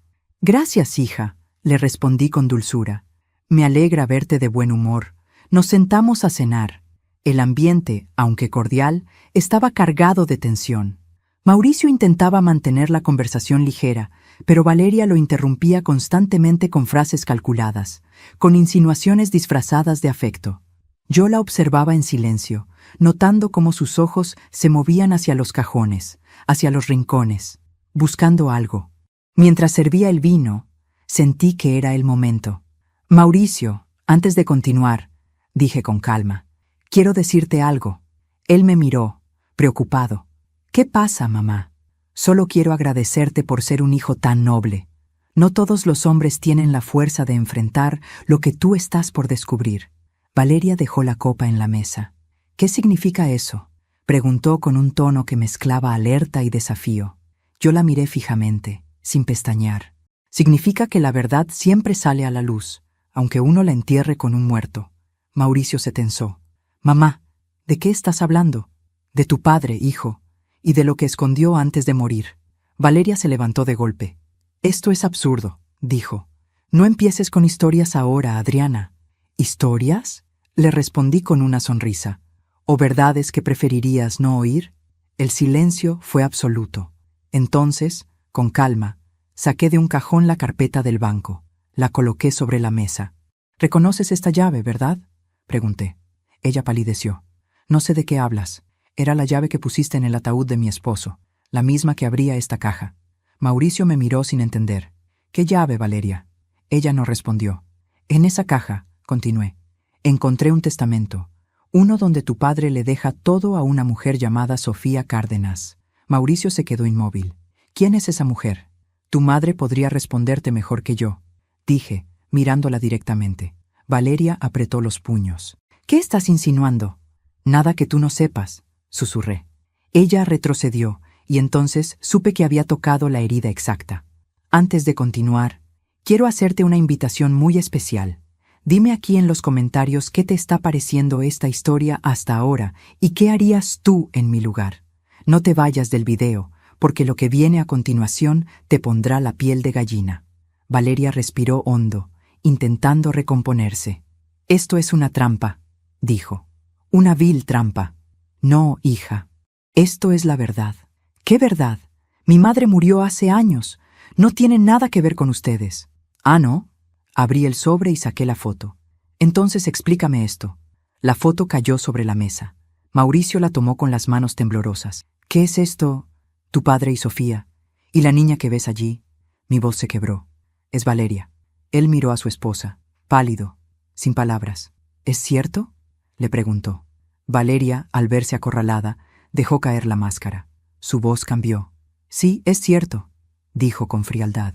«Gracias, hija», le respondí con dulzura. «Me alegra verte de buen humor. Nos sentamos a cenar». El ambiente, aunque cordial, estaba cargado de tensión. Mauricio intentaba mantener la conversación ligera, pero Valeria lo interrumpía constantemente con frases calculadas, con insinuaciones disfrazadas de afecto. Yo la observaba en silencio, notando cómo sus ojos se movían hacia los cajones, hacia los rincones, buscando algo. Mientras servía el vino, sentí que era el momento. «Mauricio, antes de continuar», dije con calma, «quiero decirte algo». Él me miró, preocupado. «¿Qué pasa, mamá?» «Solo quiero agradecerte por ser un hijo tan noble. No todos los hombres tienen la fuerza de enfrentar lo que tú estás por descubrir». Valeria dejó la copa en la mesa. «¿Qué significa eso?», preguntó con un tono que mezclaba alerta y desafío. Yo la miré fijamente, sin pestañear. «Significa que la verdad siempre sale a la luz, aunque uno la entierre con un muerto». Mauricio se tensó. «Mamá, ¿de qué estás hablando?» «De tu padre, hijo, y de lo que escondió antes de morir». Valeria se levantó de golpe. «Esto es absurdo», dijo. «No empieces con historias ahora, Adriana». «¿Historias?», le respondí con una sonrisa. «¿O verdades que preferirías no oír?». El silencio fue absoluto. Entonces, con calma, saqué de un cajón la carpeta del banco. La coloqué sobre la mesa. «¿Reconoces esta llave, verdad?», pregunté. Ella palideció. «No sé de qué hablas. Era la llave que pusiste en el ataúd de mi esposo, la misma que abría esta caja». Mauricio me miró sin entender. «¿Qué llave, Valeria?». Ella no respondió. «En esa caja», continué, «encontré un testamento, uno donde tu padre le deja todo a una mujer llamada Sofía Cárdenas». Mauricio se quedó inmóvil. «¿Quién es esa mujer?». «Tu madre podría responderte mejor que yo», dije, mirándola directamente. Valeria apretó los puños. «¿Qué estás insinuando?». «Nada que tú no sepas», susurré. Ella retrocedió, y entonces supe que había tocado la herida exacta. «Antes de continuar, quiero hacerte una invitación muy especial. Dime aquí en los comentarios qué te está pareciendo esta historia hasta ahora y qué harías tú en mi lugar. No te vayas del video, porque lo que viene a continuación te pondrá la piel de gallina». Valeria respiró hondo, intentando recomponerse. «Esto es una trampa», dijo. «Una vil trampa». «No, hija. Esto es la verdad». «¿Qué verdad? Mi madre murió hace años. No tiene nada que ver con ustedes». «¿Ah, no?». Abrí el sobre y saqué la foto. «Entonces explícame esto». La foto cayó sobre la mesa. Mauricio la tomó con las manos temblorosas. «¿Qué es esto?». «Tu padre y Sofía. ¿Y la niña que ves allí?». Mi voz se quebró. «Es Valeria». Él miró a su esposa, pálido, sin palabras. «¿Es cierto?», le preguntó. Valeria, al verse acorralada, dejó caer la máscara. Su voz cambió. «Sí, es cierto», dijo con frialdad.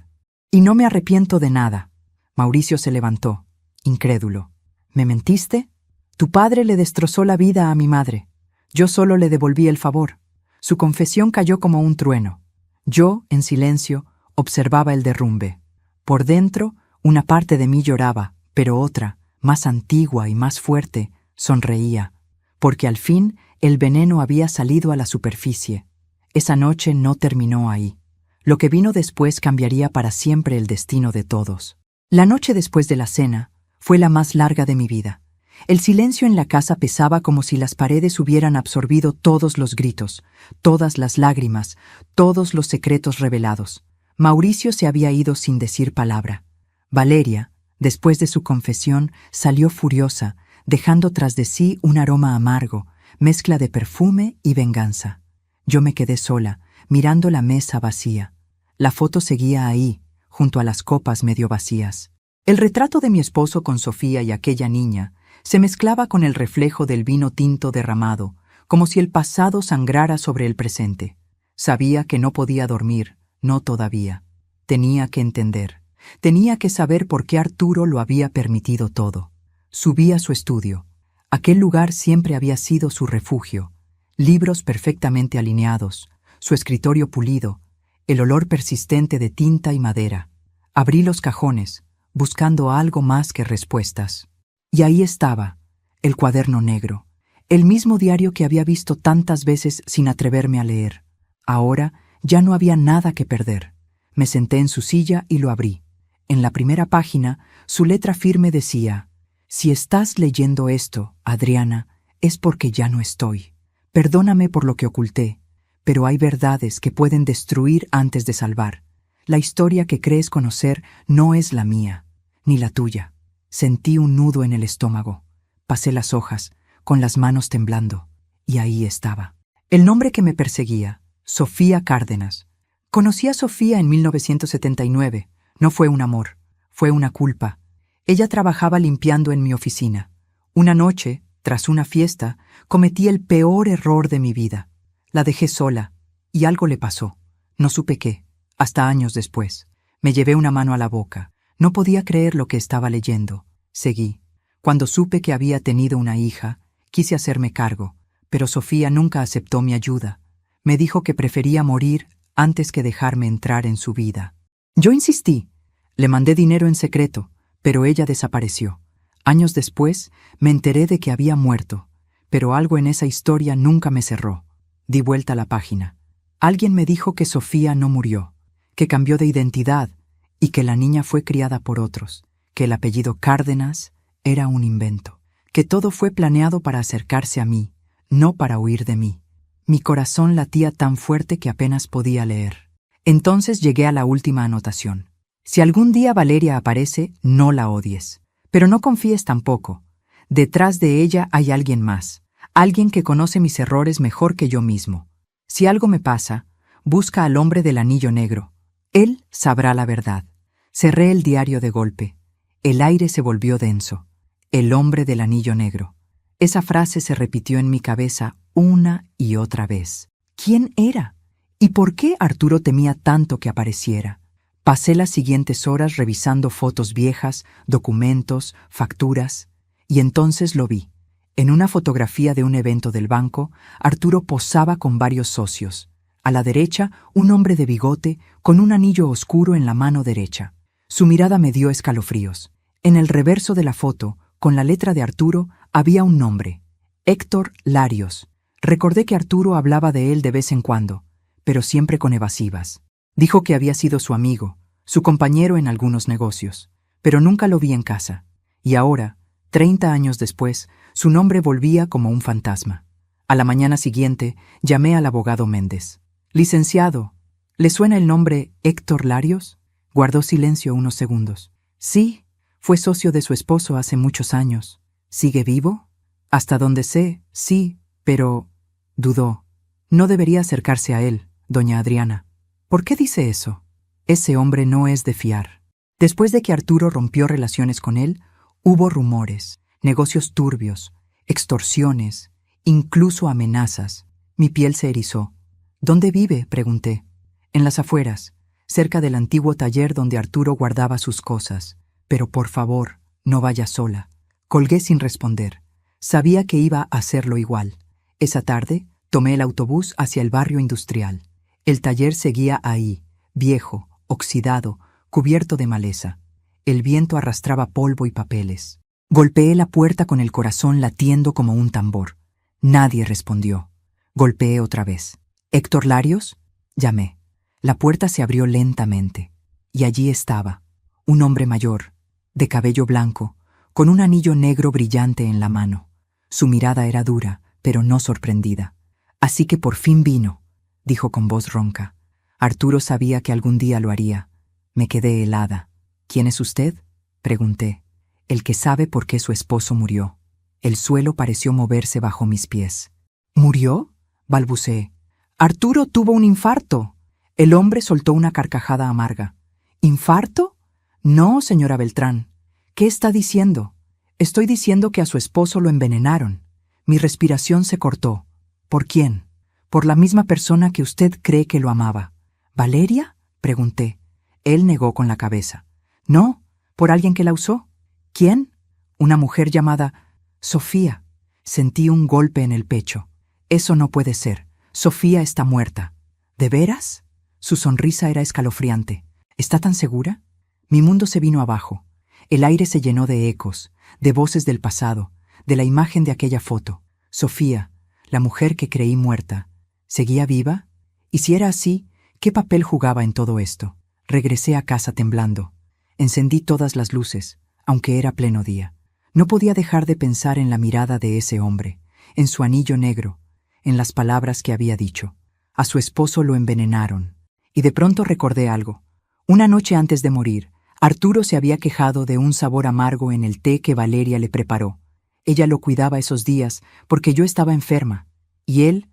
«Y no me arrepiento de nada». Mauricio se levantó, incrédulo. «¿Me mentiste? Tu padre le destrozó la vida a mi madre. Yo solo le devolví el favor». Su confesión cayó como un trueno. Yo, en silencio, observaba el derrumbe. Por dentro, una parte de mí lloraba, pero otra, más antigua y más fuerte, sonreía, porque al fin el veneno había salido a la superficie. Esa noche no terminó ahí. Lo que vino después cambiaría para siempre el destino de todos. La noche después de la cena fue la más larga de mi vida. El silencio en la casa pesaba como si las paredes hubieran absorbido todos los gritos, todas las lágrimas, todos los secretos revelados. Mauricio se había ido sin decir palabra. Valeria, después de su confesión, salió furiosa, dejando tras de sí un aroma amargo, mezcla de perfume y venganza. Yo me quedé sola, mirando la mesa vacía. La foto seguía ahí, junto a las copas medio vacías. El retrato de mi esposo con Sofía y aquella niña se mezclaba con el reflejo del vino tinto derramado, como si el pasado sangrara sobre el presente. Sabía que no podía dormir, no todavía. Tenía que entender. Tenía que saber por qué Arturo lo había permitido todo. Subí a su estudio. Aquel lugar siempre había sido su refugio. Libros perfectamente alineados, su escritorio pulido, el olor persistente de tinta y madera. Abrí los cajones, buscando algo más que respuestas. Y ahí estaba, el cuaderno negro, el mismo diario que había visto tantas veces sin atreverme a leer. Ahora ya no había nada que perder. Me senté en su silla y lo abrí. En la primera página, su letra firme decía: «Si estás leyendo esto, Adriana, es porque ya no estoy. Perdóname por lo que oculté, pero hay verdades que pueden destruir antes de salvar. La historia que crees conocer no es la mía, ni la tuya». Sentí un nudo en el estómago. Pasé las hojas, con las manos temblando, y ahí estaba. El nombre que me perseguía, Sofía Cárdenas. Conocí a Sofía en 1979. No fue un amor, fue una culpa. Ella trabajaba limpiando en mi oficina. Una noche, tras una fiesta, cometí el peor error de mi vida. La dejé sola, y algo le pasó. No supe qué, hasta años después. Me llevé una mano a la boca. No podía creer lo que estaba leyendo. Seguí. Cuando supe que había tenido una hija, quise hacerme cargo, pero Sofía nunca aceptó mi ayuda. Me dijo que prefería morir antes que dejarme entrar en su vida. Yo insistí. Le mandé dinero en secreto, pero ella desapareció. Años después, me enteré de que había muerto, pero algo en esa historia nunca me cerró. Di vuelta a la página. Alguien me dijo que Sofía no murió, que cambió de identidad y que la niña fue criada por otros, que el apellido Cárdenas era un invento, que todo fue planeado para acercarse a mí, no para huir de mí. Mi corazón latía tan fuerte que apenas podía leer. Entonces llegué a la última anotación. Si algún día Valeria aparece, no la odies, pero no confíes tampoco. Detrás de ella hay alguien más, alguien que conoce mis errores mejor que yo mismo. Si algo me pasa, busca al hombre del anillo negro. Él sabrá la verdad. Cerré el diario de golpe. El aire se volvió denso. El hombre del anillo negro. Esa frase se repitió en mi cabeza una y otra vez. ¿Quién era? ¿Y por qué Arturo temía tanto que apareciera? Pasé las siguientes horas revisando fotos viejas, documentos, facturas, y entonces lo vi. En una fotografía de un evento del banco, Arturo posaba con varios socios. A la derecha, un hombre de bigote con un anillo oscuro en la mano derecha. Su mirada me dio escalofríos. En el reverso de la foto, con la letra de Arturo, había un nombre: Héctor Larios. Recordé que Arturo hablaba de él de vez en cuando, pero siempre con evasivas. Dijo que había sido su amigo, su compañero en algunos negocios, pero nunca lo vi en casa. Y ahora, 30 años después, su nombre volvía como un fantasma. A la mañana siguiente, llamé al abogado Méndez. «Licenciado, ¿le suena el nombre Héctor Larios?» Guardó silencio unos segundos. «Sí, fue socio de su esposo hace muchos años. ¿Sigue vivo?» «Hasta donde sé, sí, pero…» Dudó. «No debería acercarse a él, doña Adriana». «¿Por qué dice eso?» «Ese hombre no es de fiar». Después de que Arturo rompió relaciones con él, hubo rumores, negocios turbios, extorsiones, incluso amenazas. Mi piel se erizó. «¿Dónde vive?», pregunté. «En las afueras, cerca del antiguo taller donde Arturo guardaba sus cosas. Pero por favor, no vaya sola». Colgué sin responder. Sabía que iba a hacerlo igual. Esa tarde, tomé el autobús hacia el barrio industrial. El taller seguía ahí, viejo, oxidado, cubierto de maleza. El viento arrastraba polvo y papeles. Golpeé la puerta con el corazón latiendo como un tambor. Nadie respondió. Golpeé otra vez. «¿Héctor Larios?», llamé. La puerta se abrió lentamente, y allí estaba, un hombre mayor, de cabello blanco, con un anillo negro brillante en la mano. Su mirada era dura, pero no sorprendida. «Así que por fin vino», dijo con voz ronca. Arturo sabía que algún día lo haría. Me quedé helada. «¿Quién es usted?», pregunté. «El que sabe por qué su esposo murió». El suelo pareció moverse bajo mis pies. «¿Murió?», balbuceé. «Arturo tuvo un infarto». El hombre soltó una carcajada amarga. «¿Infarto? No, señora Beltrán. ¿Qué está diciendo?». «Estoy diciendo que a su esposo lo envenenaron». Mi respiración se cortó. «¿Por quién?». «Por la misma persona que usted cree que lo amaba». «¿Valeria?», pregunté. Él negó con la cabeza. «No, por alguien que la usó». «¿Quién?». «Una mujer llamada Sofía». Sentí un golpe en el pecho. «Eso no puede ser. Sofía está muerta». «¿De veras?». Su sonrisa era escalofriante. «¿Está tan segura?». Mi mundo se vino abajo. El aire se llenó de ecos, de voces del pasado, de la imagen de aquella foto. Sofía, la mujer que creí muerta, ¿seguía viva? Y si era así, ¿qué papel jugaba en todo esto? Regresé a casa temblando. Encendí todas las luces, aunque era pleno día. No podía dejar de pensar en la mirada de ese hombre, en su anillo negro, en las palabras que había dicho. A su esposo lo envenenaron. Y de pronto recordé algo. Una noche antes de morir, Arturo se había quejado de un sabor amargo en el té que Valeria le preparó. Ella lo cuidaba esos días porque yo estaba enferma. Y él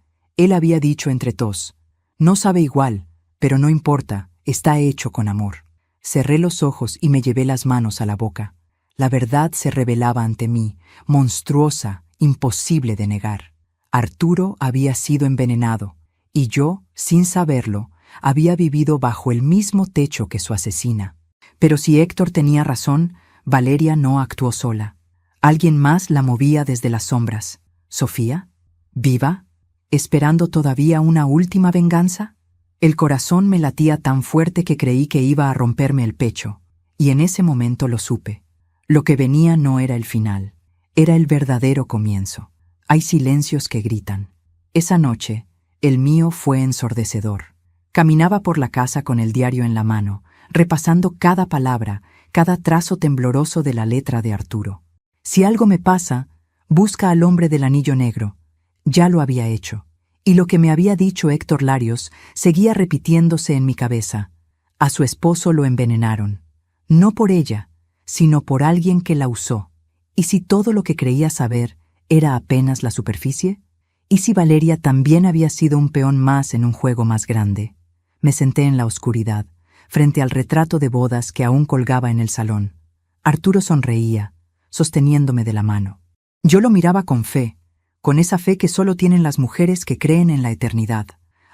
había dicho entre tos, no sabe igual, pero no importa, está hecho con amor. Cerré los ojos y me llevé las manos a la boca. La verdad se revelaba ante mí, monstruosa, imposible de negar. Arturo había sido envenenado, y yo, sin saberlo, había vivido bajo el mismo techo que su asesina. Pero si Héctor tenía razón, Valeria no actuó sola. Alguien más la movía desde las sombras. ¿Sofía? ¿Viva? ¿Esperando todavía una última venganza? El corazón me latía tan fuerte que creí que iba a romperme el pecho, y en ese momento lo supe. Lo que venía no era el final, era el verdadero comienzo. Hay silencios que gritan. Esa noche, el mío fue ensordecedor. Caminaba por la casa con el diario en la mano, repasando cada palabra, cada trazo tembloroso de la letra de Arturo. Si algo me pasa, busca al hombre del anillo negro. Ya lo había hecho. Y lo que me había dicho Héctor Larios seguía repitiéndose en mi cabeza. A su esposo lo envenenaron. No por ella, sino por alguien que la usó. ¿Y si todo lo que creía saber era apenas la superficie? ¿Y si Valeria también había sido un peón más en un juego más grande? Me senté en la oscuridad, frente al retrato de bodas que aún colgaba en el salón. Arturo sonreía, sosteniéndome de la mano. Yo lo miraba con fe, con esa fe que solo tienen las mujeres que creen en la eternidad.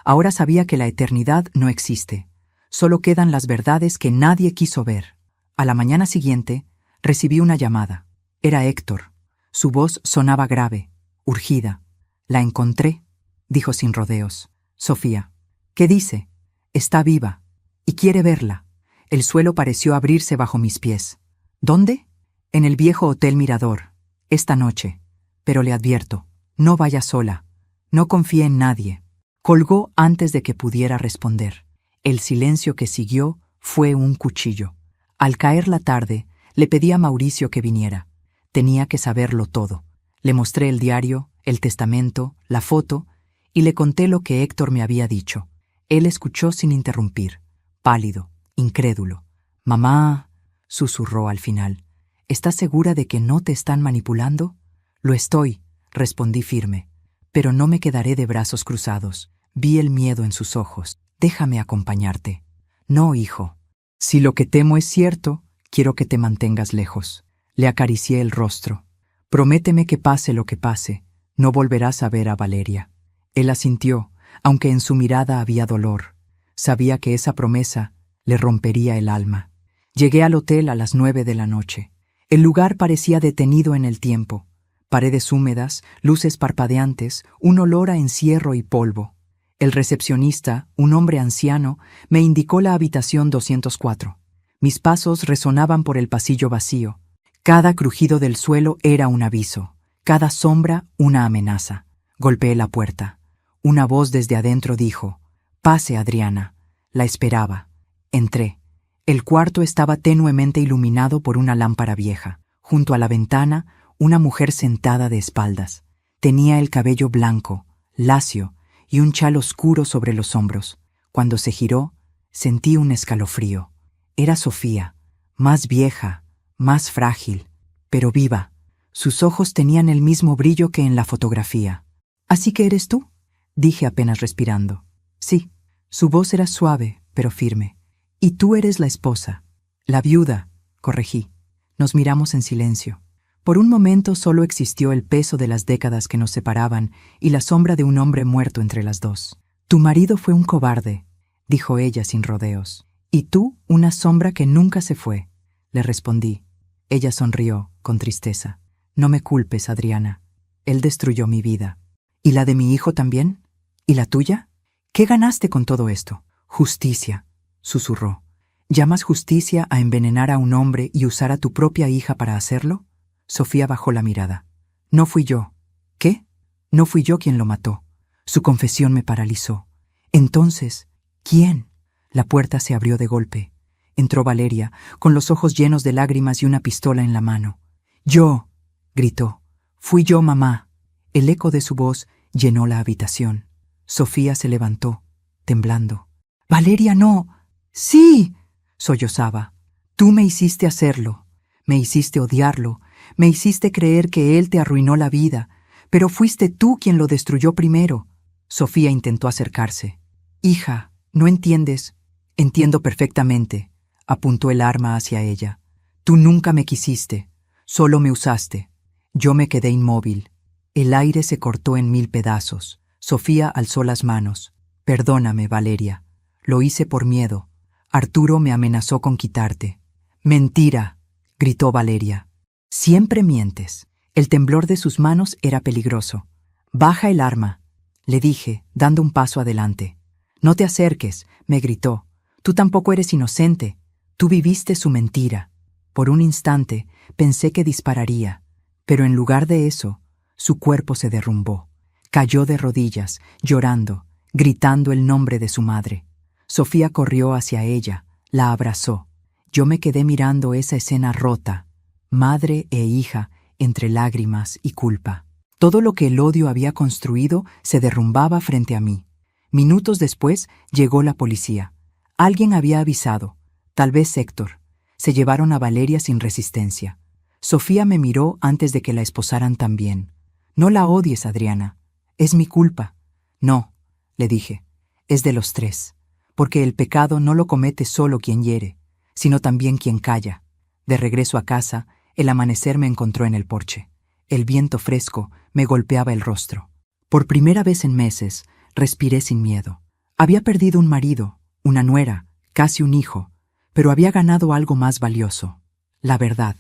Ahora sabía que la eternidad no existe. Solo quedan las verdades que nadie quiso ver. A la mañana siguiente, recibí una llamada. Era Héctor. Su voz sonaba grave, urgida. «La encontré», dijo sin rodeos. «Sofía». «¿Qué dice?» «Está viva. Y quiere verla». El suelo pareció abrirse bajo mis pies. «¿Dónde?» «En el viejo Hotel Mirador. Esta noche. Pero le advierto, no vaya sola. No confíe en nadie». Colgó antes de que pudiera responder. El silencio que siguió fue un cuchillo. Al caer la tarde, le pedí a Mauricio que viniera. Tenía que saberlo todo. Le mostré el diario, el testamento, la foto, y le conté lo que Héctor me había dicho. Él escuchó sin interrumpir, pálido, incrédulo. «Mamá», susurró al final, «¿estás segura de que no te están manipulando?» «Lo estoy», respondí firme, «pero no me quedaré de brazos cruzados». Vi el miedo en sus ojos. «Déjame acompañarte». «No, hijo. Si lo que temo es cierto, quiero que te mantengas lejos». Le acaricié el rostro. «Prométeme que pase lo que pase, no volverás a ver a Valeria». Él asintió, aunque en su mirada había dolor. Sabía que esa promesa le rompería el alma. Llegué al hotel a las 9 de la noche. El lugar parecía detenido en el tiempo. Paredes húmedas, luces parpadeantes, un olor a encierro y polvo. El recepcionista, un hombre anciano, me indicó la habitación 204. Mis pasos resonaban por el pasillo vacío. Cada crujido del suelo era un aviso, cada sombra una amenaza. Golpeé la puerta. Una voz desde adentro dijo, «Pase, Adriana». La esperaba. Entré. El cuarto estaba tenuemente iluminado por una lámpara vieja. Junto a la ventana, una mujer sentada de espaldas. Tenía el cabello blanco, lacio, y un chal oscuro sobre los hombros. Cuando se giró, sentí un escalofrío. Era Sofía, más vieja, más frágil, pero viva. Sus ojos tenían el mismo brillo que en la fotografía. «¿Así que eres tú?», dije apenas respirando. «Sí». Su voz era suave, pero firme. «Y tú eres la esposa». «La viuda», corregí. Nos miramos en silencio. Por un momento solo existió el peso de las décadas que nos separaban y la sombra de un hombre muerto entre las dos. «Tu marido fue un cobarde», dijo ella sin rodeos. «Y tú, una sombra que nunca se fue», le respondí. Ella sonrió, con tristeza. «No me culpes, Adriana. Él destruyó mi vida». «¿Y la de mi hijo también? ¿Y la tuya? ¿Qué ganaste con todo esto?» «Justicia», susurró. «¿Llamas justicia a envenenar a un hombre y usar a tu propia hija para hacerlo?» Sofía bajó la mirada. No fui yo. ¿Qué? No fui yo quien lo mató. Su confesión me paralizó. Entonces, ¿quién? La puerta se abrió de golpe. Entró Valeria, con los ojos llenos de lágrimas y una pistola en la mano. ¡Yo!, gritó. Fui yo, mamá. El eco de su voz llenó la habitación. Sofía se levantó, temblando. Valeria, no. Sí, sollozaba. Tú me hiciste hacerlo. Me hiciste odiarlo. Me hiciste creer que él te arruinó la vida. Pero fuiste tú quien lo destruyó primero. Sofía intentó acercarse. Hija, no entiendes. Entiendo perfectamente. Apuntó el arma hacia ella. Tú nunca me quisiste. Solo me usaste. Yo me quedé inmóvil. El aire se cortó en 1000 pedazos. Sofía alzó las manos. Perdóname, Valeria. Lo hice por miedo. Arturo me amenazó con quitarte. Mentira, gritó Valeria. Siempre mientes. El temblor de sus manos era peligroso. Baja el arma, le dije, dando un paso adelante. No te acerques, me gritó. Tú tampoco eres inocente. Tú viviste su mentira. Por un instante pensé que dispararía, pero en lugar de eso, su cuerpo se derrumbó. Cayó de rodillas, llorando, gritando el nombre de su madre. Sofía corrió hacia ella, la abrazó. Yo me quedé mirando esa escena rota, madre e hija, entre lágrimas y culpa. Todo lo que el odio había construido se derrumbaba frente a mí. Minutos después llegó la policía. Alguien había avisado, tal vez Héctor. Se llevaron a Valeria sin resistencia. Sofía me miró antes de que la esposaran también. No la odies, Adriana. Es mi culpa. No, le dije, es de los tres. Porque el pecado no lo comete solo quien hiere, sino también quien calla. De regreso a casa, el amanecer me encontró en el porche. El viento fresco me golpeaba el rostro. Por primera vez en meses, respiré sin miedo. Había perdido un marido, una nuera, casi un hijo, pero había ganado algo más valioso, la verdad.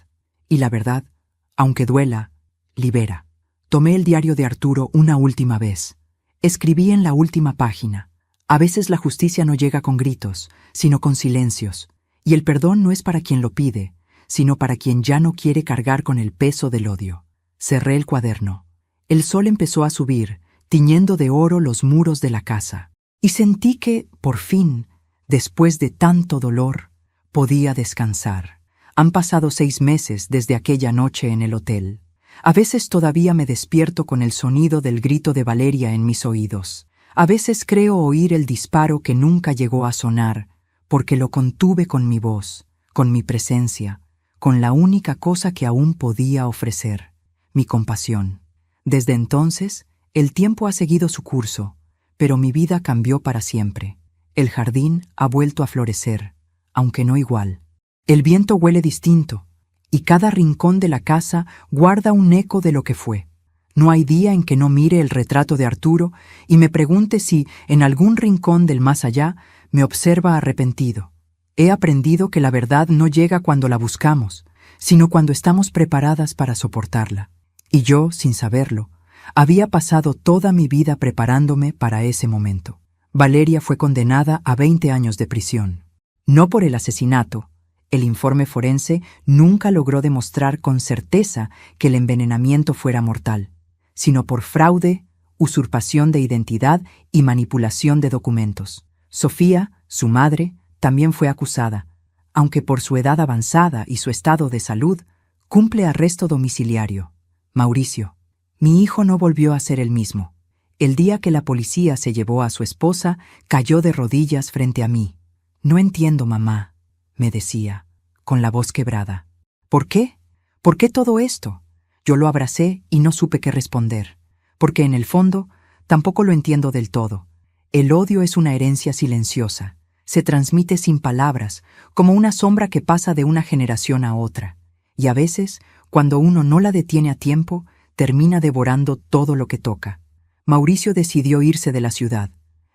Y la verdad, aunque duela, libera. Tomé el diario de Arturo una última vez. Escribí en la última página. A veces la justicia no llega con gritos, sino con silencios, y el perdón no es para quien lo pide, sino para quien ya no quiere cargar con el peso del odio. Cerré el cuaderno. El sol empezó a subir, tiñendo de oro los muros de la casa, y sentí que, por fin, después de tanto dolor, podía descansar. Han pasado 6 meses desde aquella noche en el hotel. A veces todavía me despierto con el sonido del grito de Valeria en mis oídos. A veces creo oír el disparo que nunca llegó a sonar, porque lo contuve con mi voz, con mi presencia, con la única cosa que aún podía ofrecer, mi compasión. Desde entonces, el tiempo ha seguido su curso, pero mi vida cambió para siempre. El jardín ha vuelto a florecer, aunque no igual. El viento huele distinto, y cada rincón de la casa guarda un eco de lo que fue. No hay día en que no mire el retrato de Arturo y me pregunte si, en algún rincón del más allá, me observa arrepentido. He aprendido que la verdad no llega cuando la buscamos, sino cuando estamos preparadas para soportarla. Y yo, sin saberlo, había pasado toda mi vida preparándome para ese momento. Valeria fue condenada a 20 años de prisión. No por el asesinato. El informe forense nunca logró demostrar con certeza que el envenenamiento fuera mortal, sino por fraude, usurpación de identidad y manipulación de documentos. Sofía, su madre, también fue acusada, aunque por su edad avanzada y su estado de salud, cumple arresto domiciliario. Mauricio, mi hijo no volvió a ser el mismo. El día que la policía se llevó a su esposa, cayó de rodillas frente a mí. No entiendo, mamá, me decía, con la voz quebrada. ¿Por qué? ¿Por qué todo esto? Yo lo abracé y no supe qué responder, porque en el fondo tampoco lo entiendo del todo. El odio es una herencia silenciosa, se transmite sin palabras, como una sombra que pasa de una generación a otra, y a veces, cuando uno no la detiene a tiempo, termina devorando todo lo que toca. Mauricio decidió irse de la ciudad.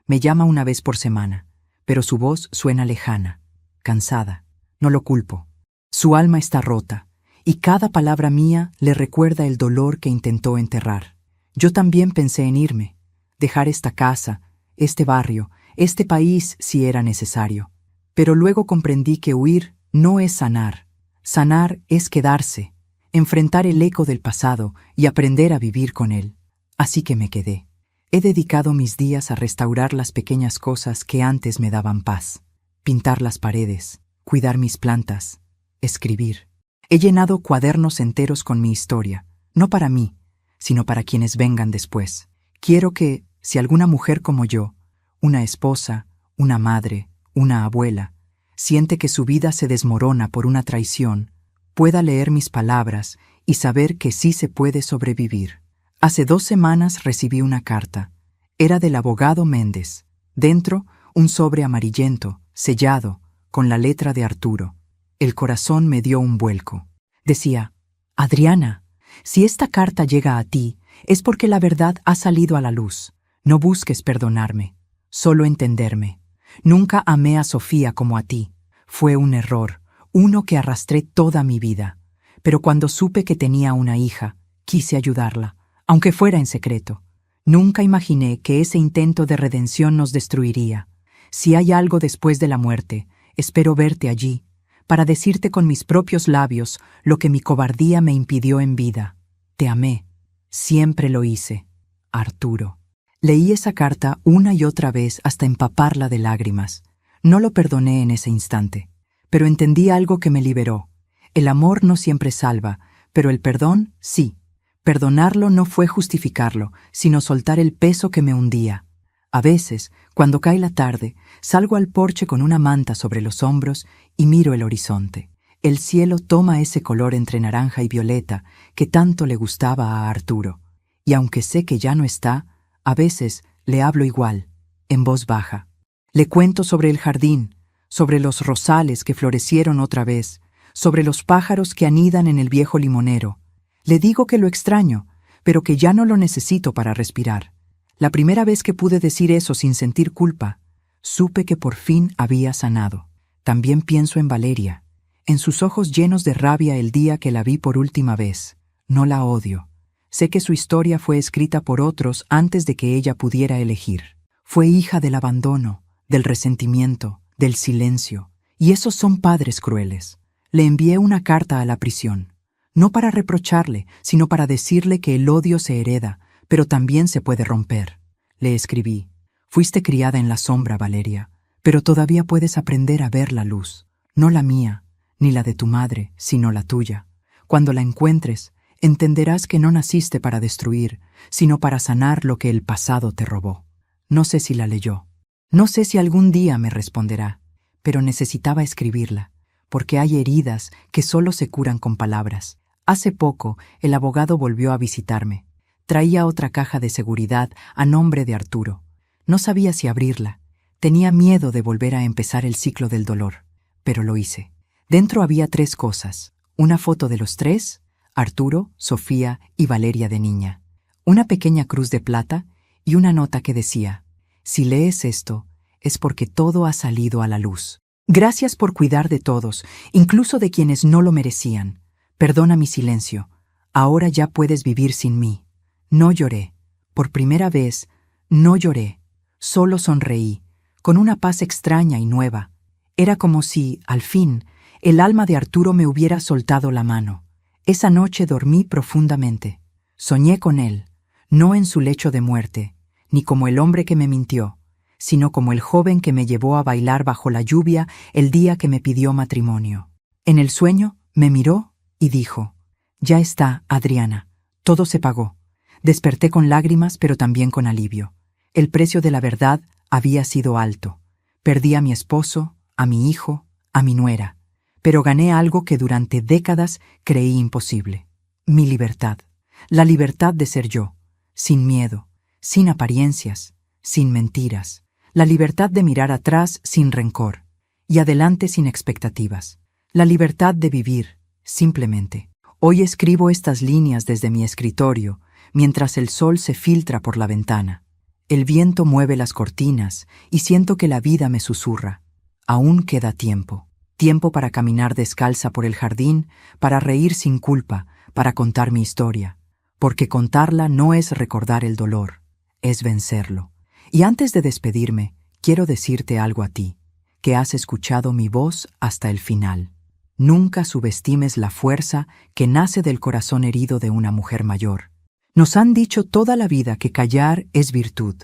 Me llama una vez por semana, pero su voz suena lejana, cansada. No lo culpo. Su alma está rota, y cada palabra mía le recuerda el dolor que intentó enterrar. Yo también pensé en irme, dejar esta casa, este barrio, este país si era necesario. Pero luego comprendí que huir no es sanar. Sanar es quedarse, enfrentar el eco del pasado y aprender a vivir con él. Así que me quedé. He dedicado mis días a restaurar las pequeñas cosas que antes me daban paz. Pintar las paredes, cuidar mis plantas, escribir. He llenado cuadernos enteros con mi historia, no para mí, sino para quienes vengan después. Quiero que, si alguna mujer como yo, una esposa, una madre, una abuela, siente que su vida se desmorona por una traición, pueda leer mis palabras y saber que sí se puede sobrevivir. Hace 2 semanas recibí una carta. Era del abogado Méndez. Dentro, un sobre amarillento, sellado, con la letra de Arturo. El corazón me dio un vuelco. Decía: Adriana, si esta carta llega a ti, es porque la verdad ha salido a la luz. No busques perdonarme, solo entenderme. Nunca amé a Sofía como a ti. Fue un error, uno que arrastré toda mi vida. Pero cuando supe que tenía una hija, quise ayudarla, aunque fuera en secreto. Nunca imaginé que ese intento de redención nos destruiría. Si hay algo después de la muerte, espero verte allí, para decirte con mis propios labios lo que mi cobardía me impidió en vida. Te amé. Siempre lo hice. Arturo. Leí esa carta una y otra vez hasta empaparla de lágrimas. No lo perdoné en ese instante, pero entendí algo que me liberó. El amor no siempre salva, pero el perdón sí. Perdonarlo no fue justificarlo, sino soltar el peso que me hundía. A veces, cuando cae la tarde, salgo al porche con una manta sobre los hombros y miro el horizonte. El cielo toma ese color entre naranja y violeta que tanto le gustaba a Arturo. Y aunque sé que ya no está, a veces le hablo igual, en voz baja. Le cuento sobre el jardín, sobre los rosales que florecieron otra vez, sobre los pájaros que anidan en el viejo limonero. Le digo que lo extraño, pero que ya no lo necesito para respirar. La primera vez que pude decir eso sin sentir culpa, supe que por fin había sanado. También pienso en Valeria, en sus ojos llenos de rabia el día que la vi por última vez. No la odio. Sé que su historia fue escrita por otros antes de que ella pudiera elegir. Fue hija del abandono, del resentimiento, del silencio, y esos son padres crueles. Le envié una carta a la prisión, no para reprocharle, sino para decirle que el odio se hereda, pero también se puede romper. Le escribí: fuiste criada en la sombra, Valeria, pero todavía puedes aprender a ver la luz, no la mía, ni la de tu madre, sino la tuya. Cuando la encuentres, entenderás que no naciste para destruir, sino para sanar lo que el pasado te robó. No sé si la leyó. No sé si algún día me responderá, pero necesitaba escribirla, porque hay heridas que solo se curan con palabras. Hace poco, el abogado volvió a visitarme. Traía otra caja de seguridad a nombre de Arturo. No sabía si abrirla. Tenía miedo de volver a empezar el ciclo del dolor, pero lo hice. Dentro había 3 cosas: una foto de los 3, Arturo, Sofía y Valeria de niña, una pequeña cruz de plata y una nota que decía: si lees esto, es porque todo ha salido a la luz. Gracias por cuidar de todos, incluso de quienes no lo merecían. Perdona mi silencio. Ahora ya puedes vivir sin mí. No lloré. Por primera vez, no lloré. Solo sonreí, con una paz extraña y nueva. Era como si, al fin, el alma de Arturo me hubiera soltado la mano. Esa noche dormí profundamente. Soñé con él, no en su lecho de muerte, ni como el hombre que me mintió, sino como el joven que me llevó a bailar bajo la lluvia el día que me pidió matrimonio. En el sueño, me miró y dijo: ya está, Adriana, todo se pagó. Desperté con lágrimas, pero también con alivio. El precio de la verdad había sido alto. Perdí a mi esposo, a mi hijo, a mi nuera, pero gané algo que durante décadas creí imposible: mi libertad. La libertad de ser yo, sin miedo, sin apariencias, sin mentiras. La libertad de mirar atrás sin rencor y adelante sin expectativas. La libertad de vivir, simplemente. Hoy escribo estas líneas desde mi escritorio, mientras el sol se filtra por la ventana. El viento mueve las cortinas y siento que la vida me susurra: aún queda tiempo. Tiempo para caminar descalza por el jardín, para reír sin culpa, para contar mi historia. Porque contarla no es recordar el dolor, es vencerlo. Y antes de despedirme, quiero decirte algo a ti, que has escuchado mi voz hasta el final. nunca subestimes la fuerza que nace del corazón herido de una mujer mayor. Nos han dicho toda la vida que callar es virtud,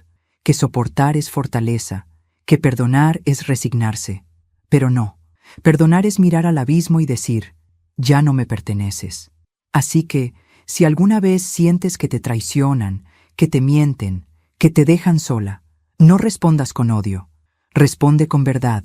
que soportar es fortaleza, que perdonar es resignarse. Pero no, perdonar es mirar al abismo y decir, ya no me perteneces. Así que, si alguna vez sientes que te traicionan, que te mienten, que te dejan sola, no respondas con odio, responde con verdad,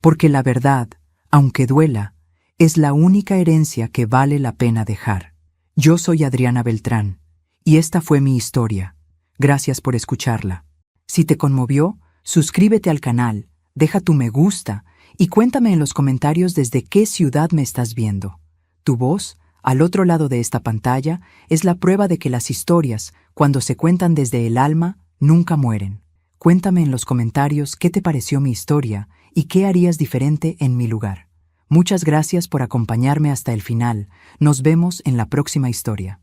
porque la verdad, aunque duela, es la única herencia que vale la pena dejar. Yo soy Adriana Beltrán, y esta fue mi historia. Gracias por escucharla. Si te conmovió, suscríbete al canal, deja tu me gusta y cuéntame en los comentarios desde qué ciudad me estás viendo. Tu voz, al otro lado de esta pantalla, es la prueba de que las historias, cuando se cuentan desde el alma, nunca mueren. Cuéntame en los comentarios qué te pareció mi historia y qué harías diferente en mi lugar. Muchas gracias por acompañarme hasta el final. Nos vemos en la próxima historia.